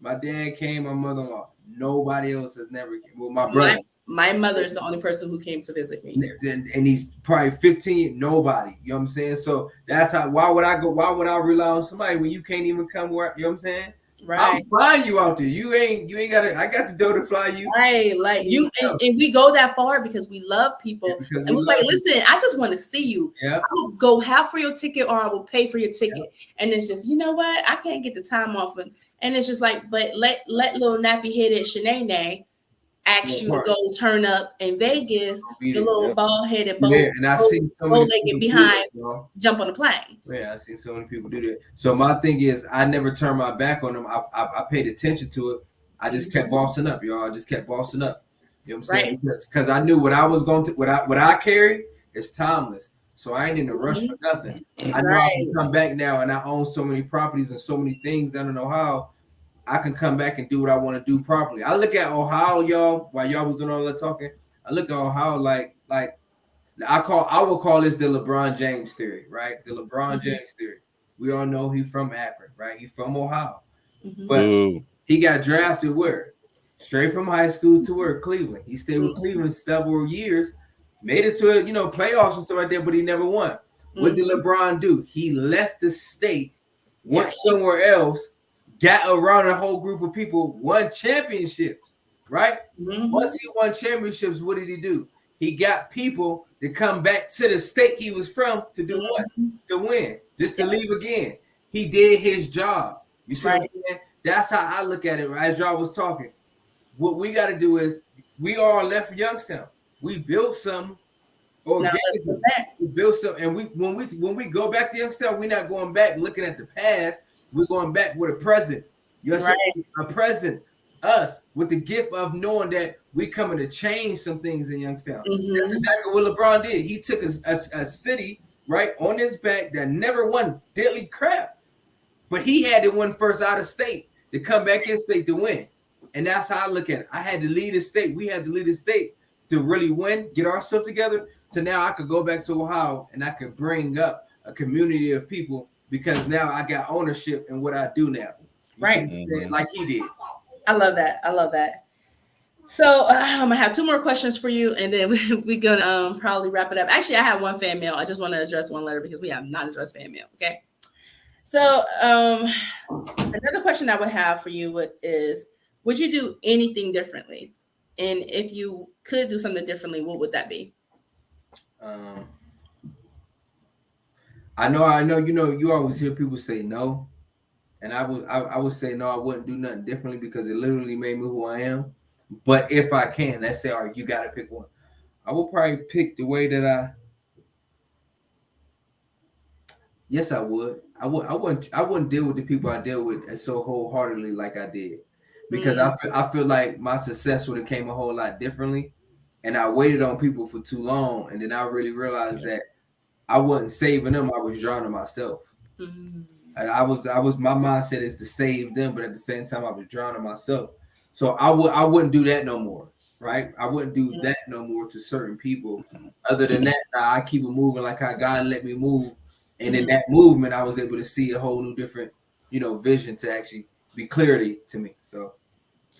Speaker 5: my dad came, my mother-in-law. Nobody else has never came. Well, my brother.
Speaker 1: My mother is the only person who came to visit me.
Speaker 5: And he's probably 15, nobody. You know what I'm saying? So that's how. Why would I rely on somebody when you can't even come where? You know what I'm saying?
Speaker 1: Right.
Speaker 5: I'm flying you out there. You ain't got it. I got the dough to fly you.
Speaker 1: Right. Like you, and we go that far because we love people.
Speaker 5: Yeah,
Speaker 1: and we're like, listen, I just want to see you.
Speaker 5: Yeah.
Speaker 1: I will go half for your ticket or I will pay for your ticket. Yeah. And it's just, you know what? I can't get the time off. And it's just like, but let little nappy headed Shanae ask you to go turn up in Vegas, your little bald headed
Speaker 5: and I see so many people
Speaker 1: behind, jump on the plane.
Speaker 5: Yeah, I see so many people do that. So my thing is, I never turned my back on them. I paid attention to it. I just kept bossing up, y'all. I just kept bossing up. You know what I'm saying? Because I knew what I was going to, what I carry is timeless. So I ain't in a rush for nothing. I know I can come back now, and I own so many properties and so many things. I don't know how. I can come back and do what I want to do properly. I look at Ohio, y'all, while y'all was doing all that talking. I look at Ohio like I would call this the LeBron James theory, right? The LeBron James theory. We all know he's from Akron, right? He's from Ohio. But he got drafted where? Straight from high school to where? Cleveland. He stayed with Cleveland several years, made it to playoffs and stuff like that, but he never won. What did LeBron do? He left the state, went somewhere else, got around a whole group of people, won championships, right? Once he won championships, what did he do? He got people to come back to the state he was from to do what? To win, just to leave again. He did his job. You see what I'm saying? That's how I look at it. As y'all was talking, what we got to do is we all left for Youngstown. We built something. We built something, and when we go back to Youngstown, we're not going back looking at the past. We're going back with a present. A present. Us with the gift of knowing that we coming to change some things in Youngstown. That's exactly what LeBron did. He took a city right on his back that never won diddly crap, but he had to win first out of state to come back in state to win. And that's how I look at it. I had to lead the state. We had to lead the state to really win, get ourselves together. So now I could go back to Ohio and I could bring up a community of people because now I got ownership in what I do now. Like he did.
Speaker 1: I love that. So I'm gonna have two more questions for you, and then we're gonna probably wrap it up. Actually, I have one fan mail. I just want to address one letter because we have not addressed fan mail. Okay. So another question I would have for you is, would you do anything differently? And if you could do something differently, what would that be?
Speaker 5: I know. You always hear people say no. And I would say no, I wouldn't do nothing differently because it literally made me who I am. But if I can, let's say, all right, you got to pick one. I will probably pick the way that yes, I would. I wouldn't deal with the people I deal with so wholeheartedly like I did. Because I feel like my success would have came a whole lot differently. And I waited on people for too long. And then I really realized that I wasn't saving them. I was drowning myself. I was my mindset is to save them, but at the same time I was drowning myself. So I wouldn't do that no more, right? I wouldn't do that no more to certain people. Other than that, I keep it moving like how God let me move, and in that movement, I was able to see a whole new different, vision to actually be clarity to me. So,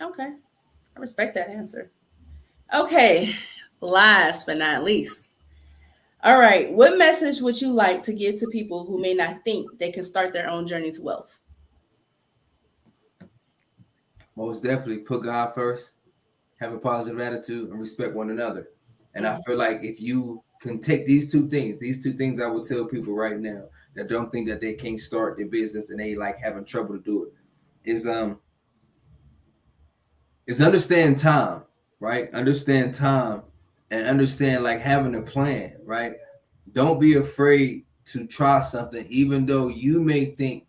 Speaker 1: okay, I respect that answer. Okay, last but not least. All right. What message would you like to give to people who may not think they can start their own journey to wealth?
Speaker 5: Most definitely put God first, have a positive attitude, and respect one another. And I feel like if you can take these two things I would tell people right now that don't think that they can't start their business and they like having trouble to do it, is understand time, right? Understand time. And understand like having a plan, right? Don't be afraid to try something, even though you may think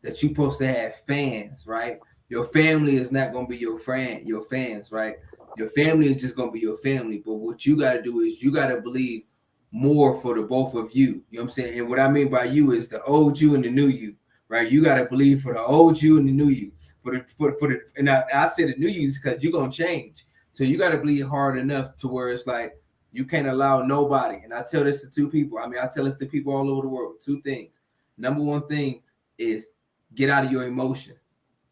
Speaker 5: that you're supposed to have fans, right? Your family is not going to be your fans, right? Your family is just going to be your family. But what you got to do is you got to believe more for the both of you. You know what I'm saying? And what I mean by you is the old you and the new you, right? You got to believe for the old you and the new you. And I say the new you is because you're going to change. So you got to believe hard enough to where it's like you can't allow nobody. And I tell this to two people. I tell this to people all over the world. Two things. Number one thing is get out of your emotion,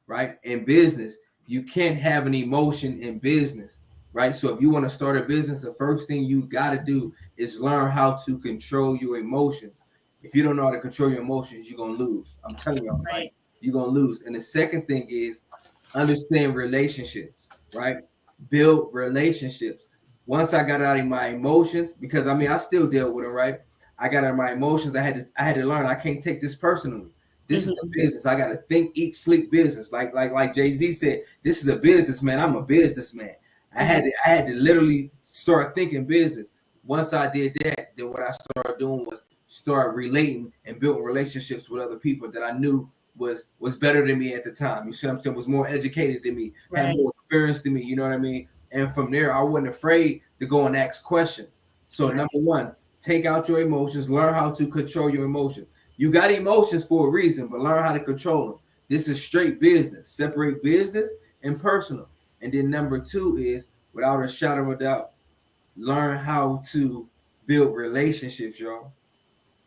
Speaker 5: right? In business, you can't have an emotion in business. right? So if you want to start a business, the first thing you got to do is learn how to control your emotions. If you don't know how to control your emotions, you're going to lose. I'm telling you,
Speaker 1: Right.
Speaker 5: like, you're going to lose. And the second thing is understand relationships, right? Build relationships. Once I got out of my emotions, because I mean, I still deal with them, right? I got out of my emotions. I had to learn. I can't take this personally. This is a business. I got to think, eat, sleep business. Like Jay-Z said, this is a business, man. I'm a businessman. I had to literally start thinking business. Once I did that, then what I started doing was start relating and building relationships with other people that I knew was better than me at the time. You see what I'm saying? Was more educated than me, had more experience than me. You know what I mean? And from there, I wasn't afraid to go and ask questions. So number one, take out your emotions, learn how to control your emotions. You got emotions for a reason, but learn how to control them. This is straight business. Separate business and personal. And then number two is, without a shadow of a doubt, learn how to build relationships, y'all.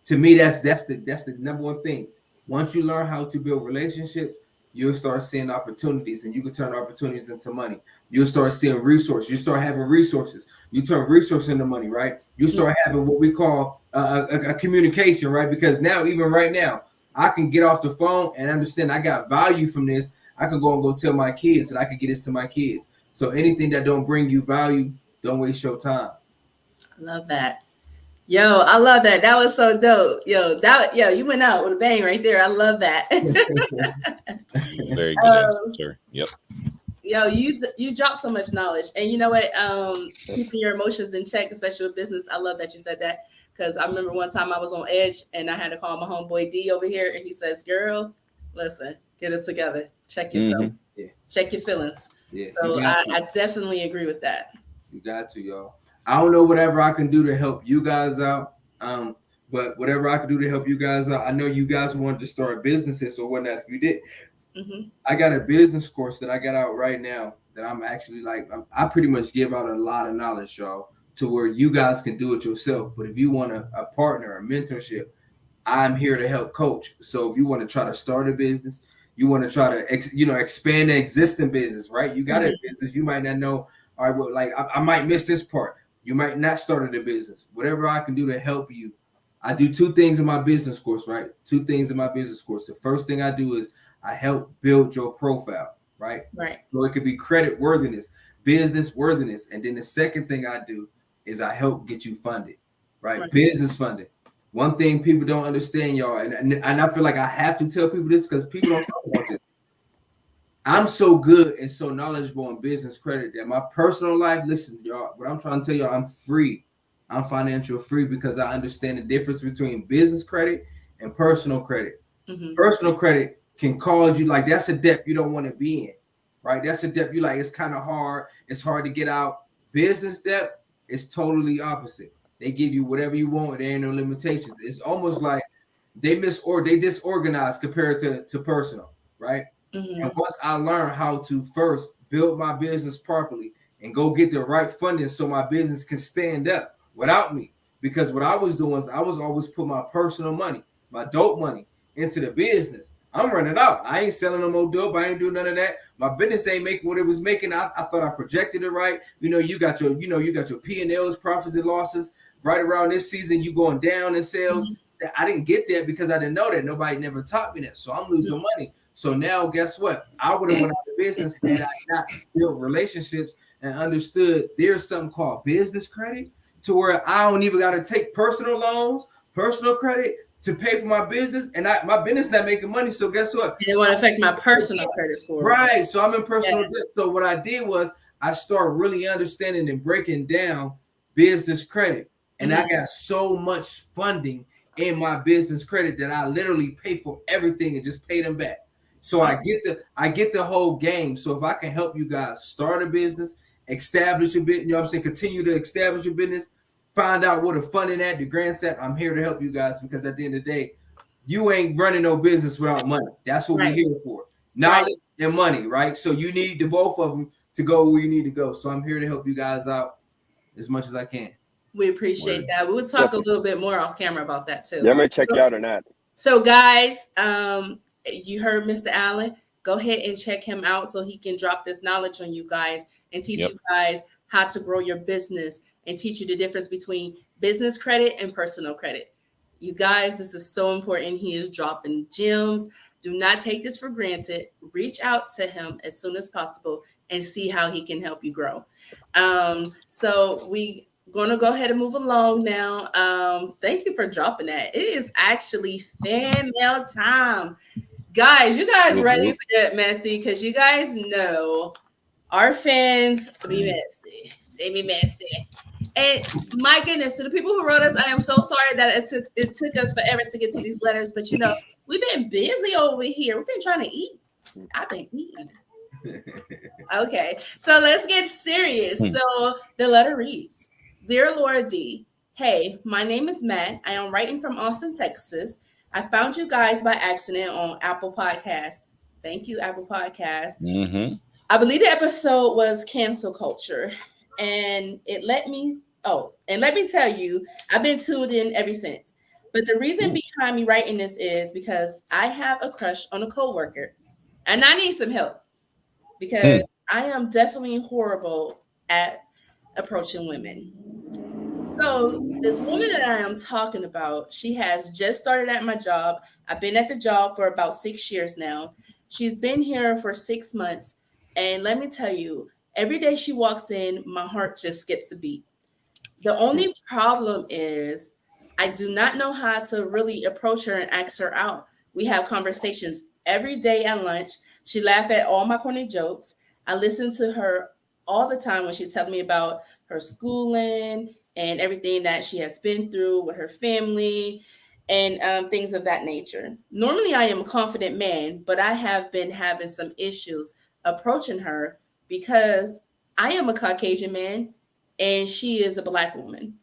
Speaker 5: To me, that's the number one thing. Once you learn how to build relationships, you'll start seeing opportunities, and you can turn opportunities into money. You'll start seeing resources. You start having resources. You turn resources into money, right? You start having what we call a communication, right? Because now, even right now, I can get off the phone and understand I got value from this. I can go tell my kids, and I can get this to my kids. So anything that don't bring you value, don't waste your time.
Speaker 1: I love that. Yo, I love that. That was so dope. Yo, you went out with a bang right there. I love that.
Speaker 2: Very good answer. Yep.
Speaker 1: Yo, you dropped so much knowledge. And you know what? Keeping your emotions in check, especially with business. I love that you said that, because I remember one time I was on edge and I had to call my homeboy D over here, and he says, "Girl, listen, get it together. Check yourself. Check your feelings." Yeah. So I definitely agree with that.
Speaker 5: You got to, y'all. I don't know whatever I can do to help you guys out. But whatever I can do to help you guys out, I know you guys wanted to start businesses or whatnot. If you did, I got a business course that I got out right now that I'm actually I pretty much give out a lot of knowledge, y'all, to where you guys can do it yourself. But if you want a partner, a mentorship, I'm here to help coach. So if you want to try to start a business, you want to try to expand the existing business, right? You got a business, you might not know. All right, well, I might miss this part. You might not start a business. Whatever I can do to help you. I do two things in my business course, right? Two things in my business course. The first thing I do is I help build your profile, right?
Speaker 1: Right.
Speaker 5: So it could be credit worthiness, business worthiness. And then the second thing I do is I help get you funded, right? Business funding. One thing people don't understand, y'all, and I feel like I have to tell people this because people don't talk about this. I'm so good and so knowledgeable in business credit that my personal life, listen, y'all, what I'm trying to tell y'all, I'm free. I'm financial free because I understand the difference between business credit and personal credit. Personal credit can cause you, that's a debt you don't want to be in, right? That's a debt you it's kind of hard. It's hard to get out. Business debt is totally opposite. They give you whatever you want. There ain't no limitations. It's almost like they disorganized compared to personal, right? And once I learned how to first build my business properly and go get the right funding so my business can stand up without me, because what I was doing is I was always put my personal money, my dope money into the business. I'm running out. I ain't selling no more dope. I ain't doing none of that. My business ain't making what it was making. I thought I projected it right. You got your P&Ls, profits and losses. Right around this season, you going down in sales. I didn't get that because I didn't know that. Nobody never taught me that. So I'm losing money. So now, guess what? I would have went out of business had I not built relationships and understood there's something called business credit, to where I don't even got to take personal loans, personal credit to pay for my business, and my business not making money. So guess what?
Speaker 1: It won't affect my personal credit score.
Speaker 5: Right. So I'm in personal debt. So what I did was I started really understanding and breaking down business credit, and I got so much funding in my business credit that I literally pay for everything and just pay them back. So I get the whole game. So if I can help you guys start a business, establish a business, continue to establish your business, find out where the funding at, the grants at, I'm here to help you guys, because at the end of the day, you ain't running no business without money. That's what we're here for. Knowledge and money, right? So you need the both of them to go where you need to go. So I'm here to help you guys out as much as I can.
Speaker 1: We appreciate that. We'll talk a little bit more off camera about that too.
Speaker 4: Yeah, I'm gonna check you out on that.
Speaker 1: So guys, you heard Mr. Allen. Go ahead and check him out so he can drop this knowledge on you guys and teach you guys how to grow your business and teach you the difference between business credit and personal credit. You guys, this is so important. He is dropping gems. Do not take this for granted. Reach out to him as soon as possible and see how he can help you grow. So we going to go ahead and move along now. Thank you for dropping that. It is actually fan mail time. Guys, you guys ready to get messy? Because you guys know our fans be messy. They be messy. And my goodness, to the people who wrote us, I am so sorry that it took us forever to get to these letters. But you know, we've been busy over here. We've been trying to eat. I've been eating. Okay, so let's get serious. So the letter reads, Dear Laura D, hey, my name is Matt. I am writing from Austin, Texas. I found you guys by accident on Apple Podcasts. Thank you, Apple Podcasts.
Speaker 2: Mm-hmm.
Speaker 1: I believe the episode was cancel culture, and let me tell you, I've been tuned in ever since. But the reason behind me writing this is because I have a crush on a coworker, and I need some help because I am definitely horrible at approaching women. So this woman that I am talking about, she has just started at my job. I've been at the job for about 6 years now. She's been here for 6 months. And let me tell you, every day she walks in, my heart just skips a beat. The only problem is I do not know how to really approach her and ask her out. We have conversations every day at lunch. She laughs at all my corny jokes. I listen to her all the time when she's telling me about her schooling and everything that she has been through with her family and things of that nature. Normally, I am a confident man, but I have been having some issues approaching her because I am a Caucasian man and she is a Black woman.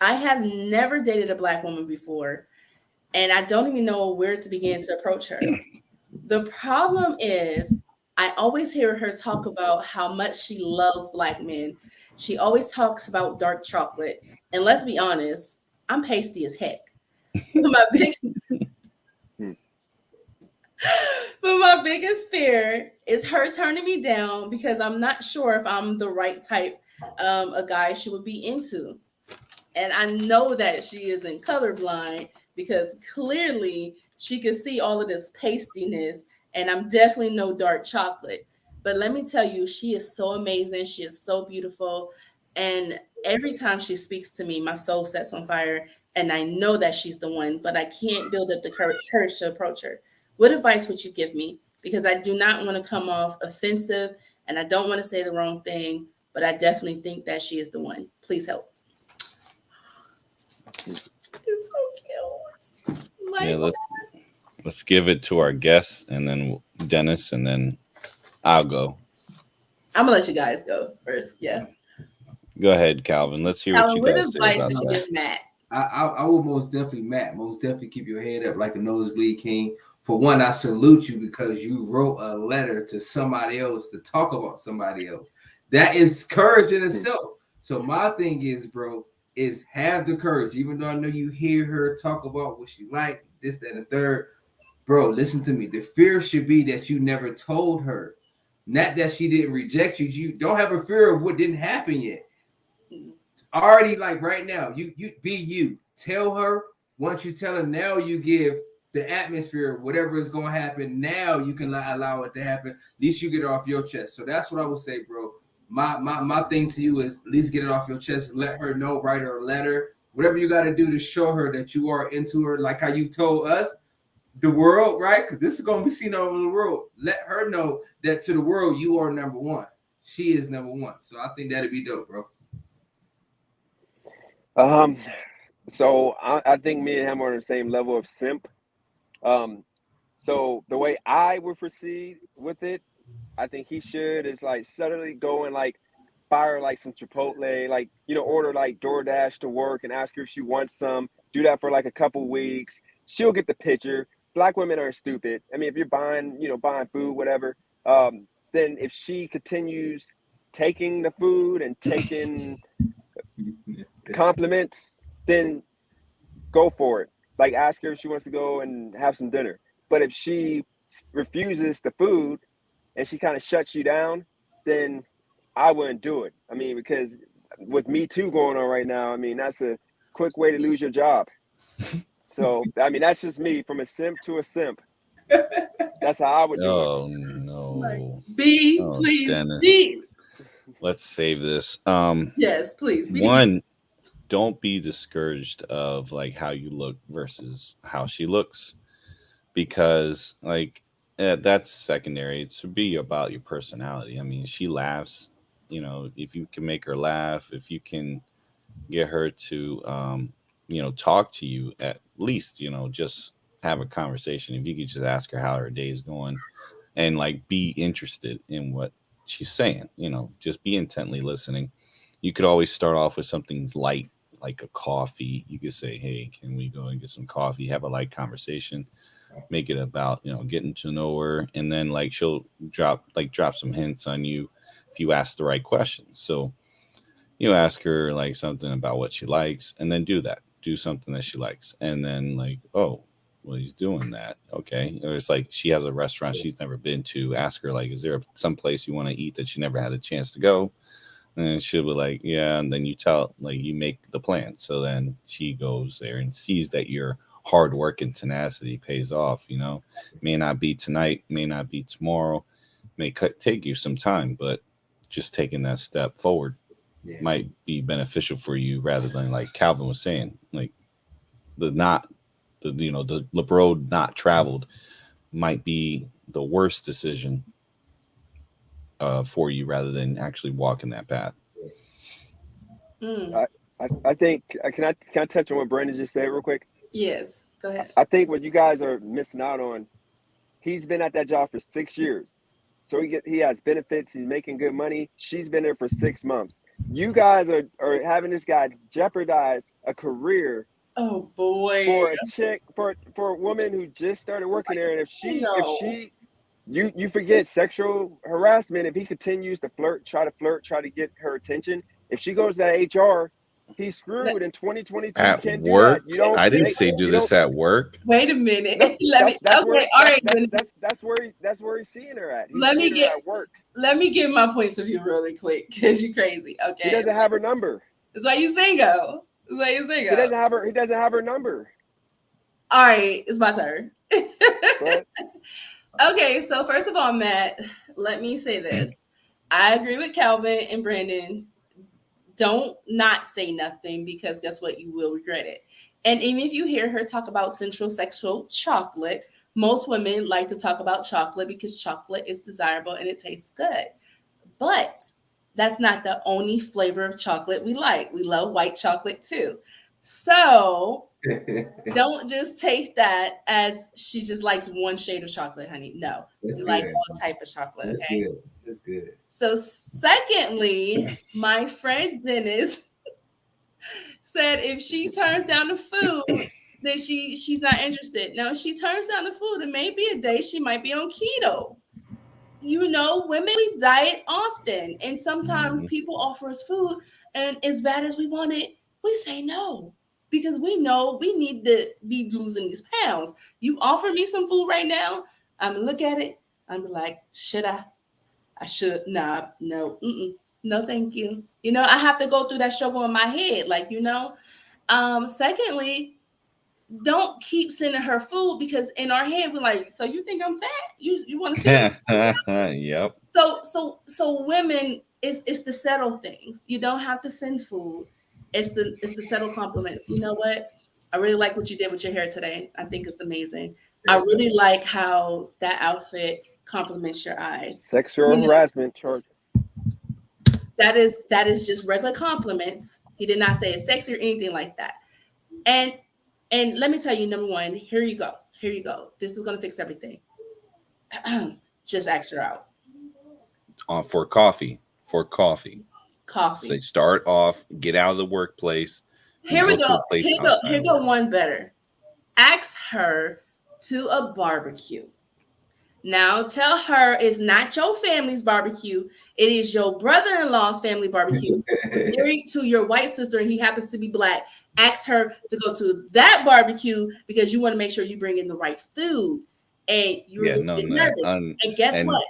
Speaker 1: I have never dated a Black woman before, and I don't even know where to begin to approach her. The problem is I always hear her talk about how much she loves Black men. She always talks about dark chocolate. And let's be honest, I'm pasty as heck. But my biggest fear is her turning me down because I'm not sure if I'm the right type of guy she would be into. And I know that she isn't colorblind because clearly she can see all of this pastiness, and I'm definitely no dark chocolate. But let me tell you, she is so amazing. She is so beautiful. And every time she speaks to me, my soul sets on fire. And I know that she's the one, but I can't build up the courage to approach her. What advice would you give me? Because I do not want to come off offensive and I don't want to say the wrong thing, but I definitely think that she is the one. Please help. It's so cute.
Speaker 2: Yeah, let's give it to our guests and then Dennis and then I'll go.
Speaker 1: I'm gonna let you guys go first. Yeah.
Speaker 2: Go ahead, Calvin. Let's hear
Speaker 1: Calvin,
Speaker 2: what you
Speaker 1: what
Speaker 2: guys say
Speaker 1: advice
Speaker 2: about
Speaker 1: would you
Speaker 2: that.
Speaker 1: give Matt?
Speaker 5: I will most definitely keep your head up like a nosebleed king. For one, I salute you because you wrote a letter to somebody else to talk about somebody else. That is courage in itself. So my thing is, bro, is have the courage. Even though I know you hear her talk about what she like, this, that, and the third. Bro, listen to me. The fear should be that you never told her. Not that she didn't reject you. You don't have a fear of what didn't happen yet. Already, like right now, you be you. Tell her. Once you tell her, now you give the atmosphere, whatever is going to happen. Now you can allow it to happen. At least you get it off your chest. So that's what I would say, bro. My thing to you is at least get it off your chest. Let her know. Write her a letter. Whatever you got to do to show her that you are into her, like how you told us, the world, right? Because this is going to be seen all over the world. Let her know that to the world, you are number one. She is number one. So I think that'd be dope, bro.
Speaker 4: So I think me and him are on the same level of simp. So the way I would proceed with it, I think he should is like suddenly go and like fire like some Chipotle, like, you know, order like DoorDash to work and ask her if she wants some. Do that for like a couple weeks. She'll get the picture. Black women aren't stupid. I mean, if you're buying food, whatever, then if she continues taking the food and taking compliments, then go for it. Like, ask her if she wants to go and have some dinner. But if she refuses the food and she kind of shuts you down, then I wouldn't do it. I mean, because with Me Too going on right now, I mean, that's a quick way to lose your job. So, I mean, that's just me, from a simp to a simp. That's how I would do it.
Speaker 2: Oh no.
Speaker 1: B,
Speaker 2: Oh,
Speaker 1: please,
Speaker 2: Dennis.
Speaker 1: B.
Speaker 2: Let's save this.
Speaker 1: Yes, please. B.
Speaker 2: One, don't be discouraged of like how you look versus how she looks, because like that's secondary. It should be about your personality. I mean, she laughs. You know, if you can make her laugh, if you can get her to talk to you, at least, just have a conversation. If you could just ask her how her day is going and like be interested in what she's saying, just be intently listening. You could always start off with something light, like a coffee. You could say, hey, can we go and get some coffee? Have a light conversation. Make it about, getting to know her. And then like she'll drop some hints on you if you ask the right questions. So you ask her like something about what she likes, and then do something that she likes. And then like, oh, well, he's doing that. Okay. Or it's like she has a restaurant she's never been to. Ask her, like, is there some place you want to eat that she never had a chance to go? And she'll be like, yeah. And then you make the plan. So then she goes there and sees that your hard work and tenacity pays off. May not be tonight, may not be tomorrow, may take you some time, but just taking that step forward might be beneficial for you, rather than like Calvin was saying, like the road not traveled might be the worst decision for you, rather than actually walking that path.
Speaker 4: I think can I touch on what Brandon just said real quick?
Speaker 1: Yes, go ahead.
Speaker 4: I think what you guys are missing out on, he's been at that job for 6 years. So he has benefits, he's making good money. She's been there for 6 months. You guys are having this guy jeopardize a career.
Speaker 1: Oh boy.
Speaker 4: For a chick, for a woman who just started working there. And if you forget sexual harassment, if he continues to try to get her attention, if she goes to that HR, he's screwed in 2022.
Speaker 2: At
Speaker 4: can't
Speaker 2: work?
Speaker 4: Do that.
Speaker 2: I didn't say do this at work.
Speaker 1: Wait a minute.
Speaker 4: That's where he's seeing her at. At work.
Speaker 1: Let me give my points of view really quick, because you're crazy. Okay.
Speaker 4: He doesn't have her number.
Speaker 1: That's why you single. He
Speaker 4: doesn't have her number.
Speaker 1: All right, it's my turn. Okay, so first of all, Matt, let me say this. I agree with Calvin and Brandon. Don't not say nothing, because guess what? You will regret it. And even if you hear her talk about central sexual chocolate, most women like to talk about chocolate because chocolate is desirable and it tastes good. But that's not the only flavor of chocolate we like. We love white chocolate too. So don't just take that as she just likes one shade of chocolate, honey. No, we like all type of chocolate. Okay?
Speaker 5: That's good.
Speaker 1: So secondly, my friend Dennis said if she turns down the food, then she's not interested. Now, if she turns down the food, it may be a day she might be on keto. Women, we diet often, and sometimes people offer us food, and as bad as we want it, we say no, because we know we need to be losing these pounds. You offer me some food right now, I'm gonna look at it, I'm like, should I? I should. Nah, no, no, thank you. I have to go through that struggle in my head, secondly, don't keep sending her food, because in our head we're like, so you think I'm fat? You want to feel?
Speaker 2: Yep.
Speaker 1: So women, it's the settle things. You don't have to send food. It's the settle compliments. You know what? I really like what you did with your hair today. I think it's amazing. I really like how that outfit compliments your eyes.
Speaker 4: Sexual harassment charge.
Speaker 1: That is just regular compliments. He did not say it's sexy or anything like that. And let me tell you, number one, here you go. This is gonna fix everything. Just ask her out.
Speaker 2: For coffee.
Speaker 1: Coffee.
Speaker 2: So start off, get out of the workplace.
Speaker 1: Here we go. Here go one better. Ask her to a barbecue. Now tell her it's not your family's barbecue. It is your brother-in-law's family barbecue. Married to your white sister, and he happens to be black. Ask her to go to that barbecue because you want to make sure you bring in the right food. And you're nervous. And guess what?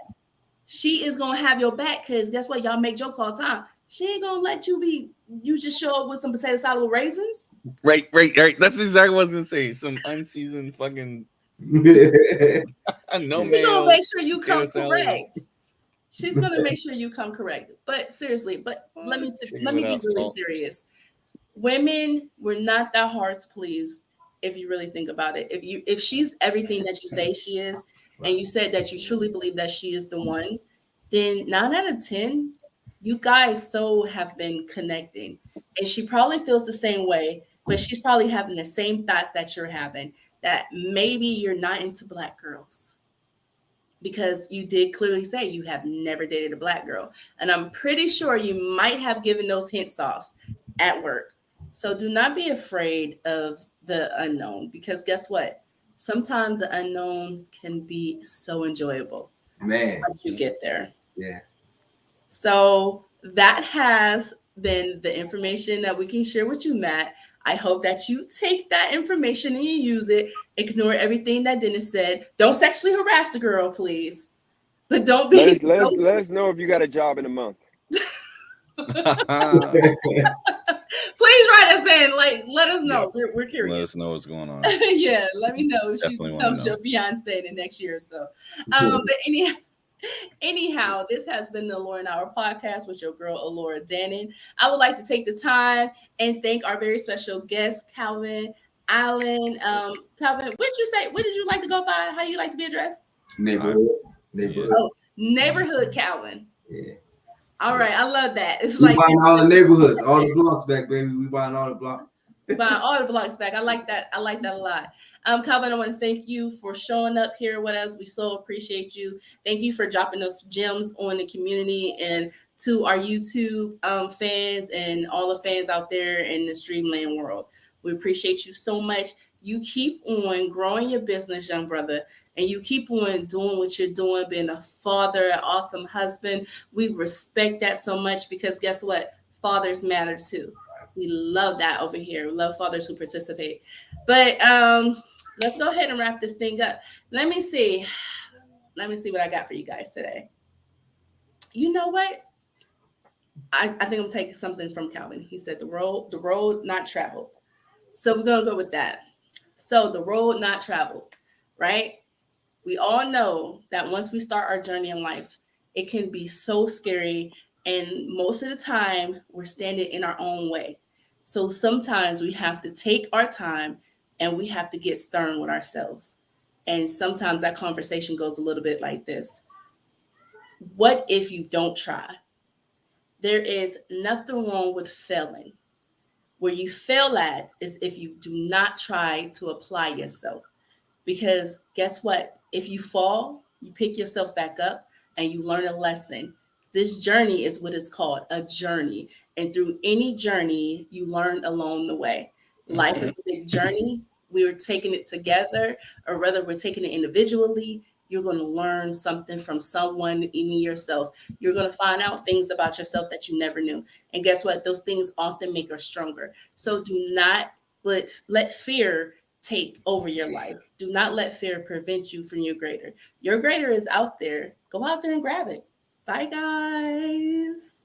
Speaker 1: she is gonna have your back because guess what? Y'all make jokes all the time. She ain't gonna let you just show up with some potato salad with raisins.
Speaker 2: Right. That's exactly what I was gonna say. Some unseasoned fucking no
Speaker 1: She's
Speaker 2: mayo.
Speaker 1: gonna make sure you come
Speaker 2: potato salad.
Speaker 1: correct. She's gonna make sure you come correct. But seriously, let me
Speaker 2: Chicken
Speaker 1: be
Speaker 2: without
Speaker 1: really
Speaker 2: salt.
Speaker 1: serious. Women were not that hard to please if you really think about it. If she's everything that you say she is, and you said that you truly believe that she is the one, then 9 out of 10, you guys so have been connecting. And she probably feels the same way, but she's probably having the same thoughts that you're having, that maybe you're not into Black girls. Because you did clearly say you have never dated a Black girl. And I'm pretty sure you might have given those hints off at work. So do not be afraid of the unknown, because guess what? Sometimes the unknown can be so enjoyable
Speaker 5: Man.
Speaker 1: once you get there.
Speaker 5: Yes.
Speaker 1: So that has been the information that we can share with you, Matt. I hope that you take that information and you use it. Ignore everything that Dennis said. Don't sexually harass the girl, please. But don't be.
Speaker 4: Let us know if you got a job in a month.
Speaker 1: Please write us in. Like, let us know.
Speaker 2: Yeah.
Speaker 1: We're curious.
Speaker 2: Let us know what's going on.
Speaker 1: Yeah, let me know if she
Speaker 2: Definitely wanna
Speaker 1: becomes
Speaker 2: know.
Speaker 1: your fiance in the next year or so. But anyhow, this has been the Allure Hour podcast with your girl Allura Dannon. I would like to take the time and thank our very special guest, Calvin Allen. Calvin, what did you say? What did you like to go by? How do you like to be addressed?
Speaker 5: Neighborhood.
Speaker 1: Oh, neighborhood Calvin.
Speaker 5: Yeah.
Speaker 1: All right, I love that. It's
Speaker 5: We
Speaker 1: like
Speaker 5: buying all the neighborhoods, all the blocks back, baby. We buying all the blocks.
Speaker 1: buying all the blocks back. I like that. I like that a lot. Calvin, I want to thank you for showing up here with us. We so appreciate you. Thank you for dropping those gems on the community and to our YouTube fans and all the fans out there in the Streamland world. We appreciate you so much. You keep on growing your business, young brother, and you keep on doing what you're doing, being a father, an awesome husband. We respect that so much because guess what? Fathers matter too. We love that over here. We love fathers who participate. But let's go ahead and wrap this thing up. Let me see what I got for you guys today. You know what? I think I'm taking something from Calvin. He said the road not traveled. So we're gonna go with that. So the road not traveled, right? We all know that once we start our journey in life, it can be so scary. And most of the time, we're standing in our own way. So sometimes we have to take our time and we have to get stern with ourselves. And sometimes that conversation goes a little bit like this. What if you don't try? There is nothing wrong with failing. Where you fail at is if you do not try to apply yourself. Because guess what? If you fall, you pick yourself back up and you learn a lesson. This journey is what it's called, a journey. And through any journey, you learn along the way. Life is a big journey. We're taking it together, or whether we're taking it individually. You're going to learn something from someone in yourself. You're going to find out things about yourself that you never knew. And guess what? Those things often make us stronger. So do not let fear take over your life. Do not let fear prevent you from your greater. Your greater is out there. Go out there and grab it. Bye, guys.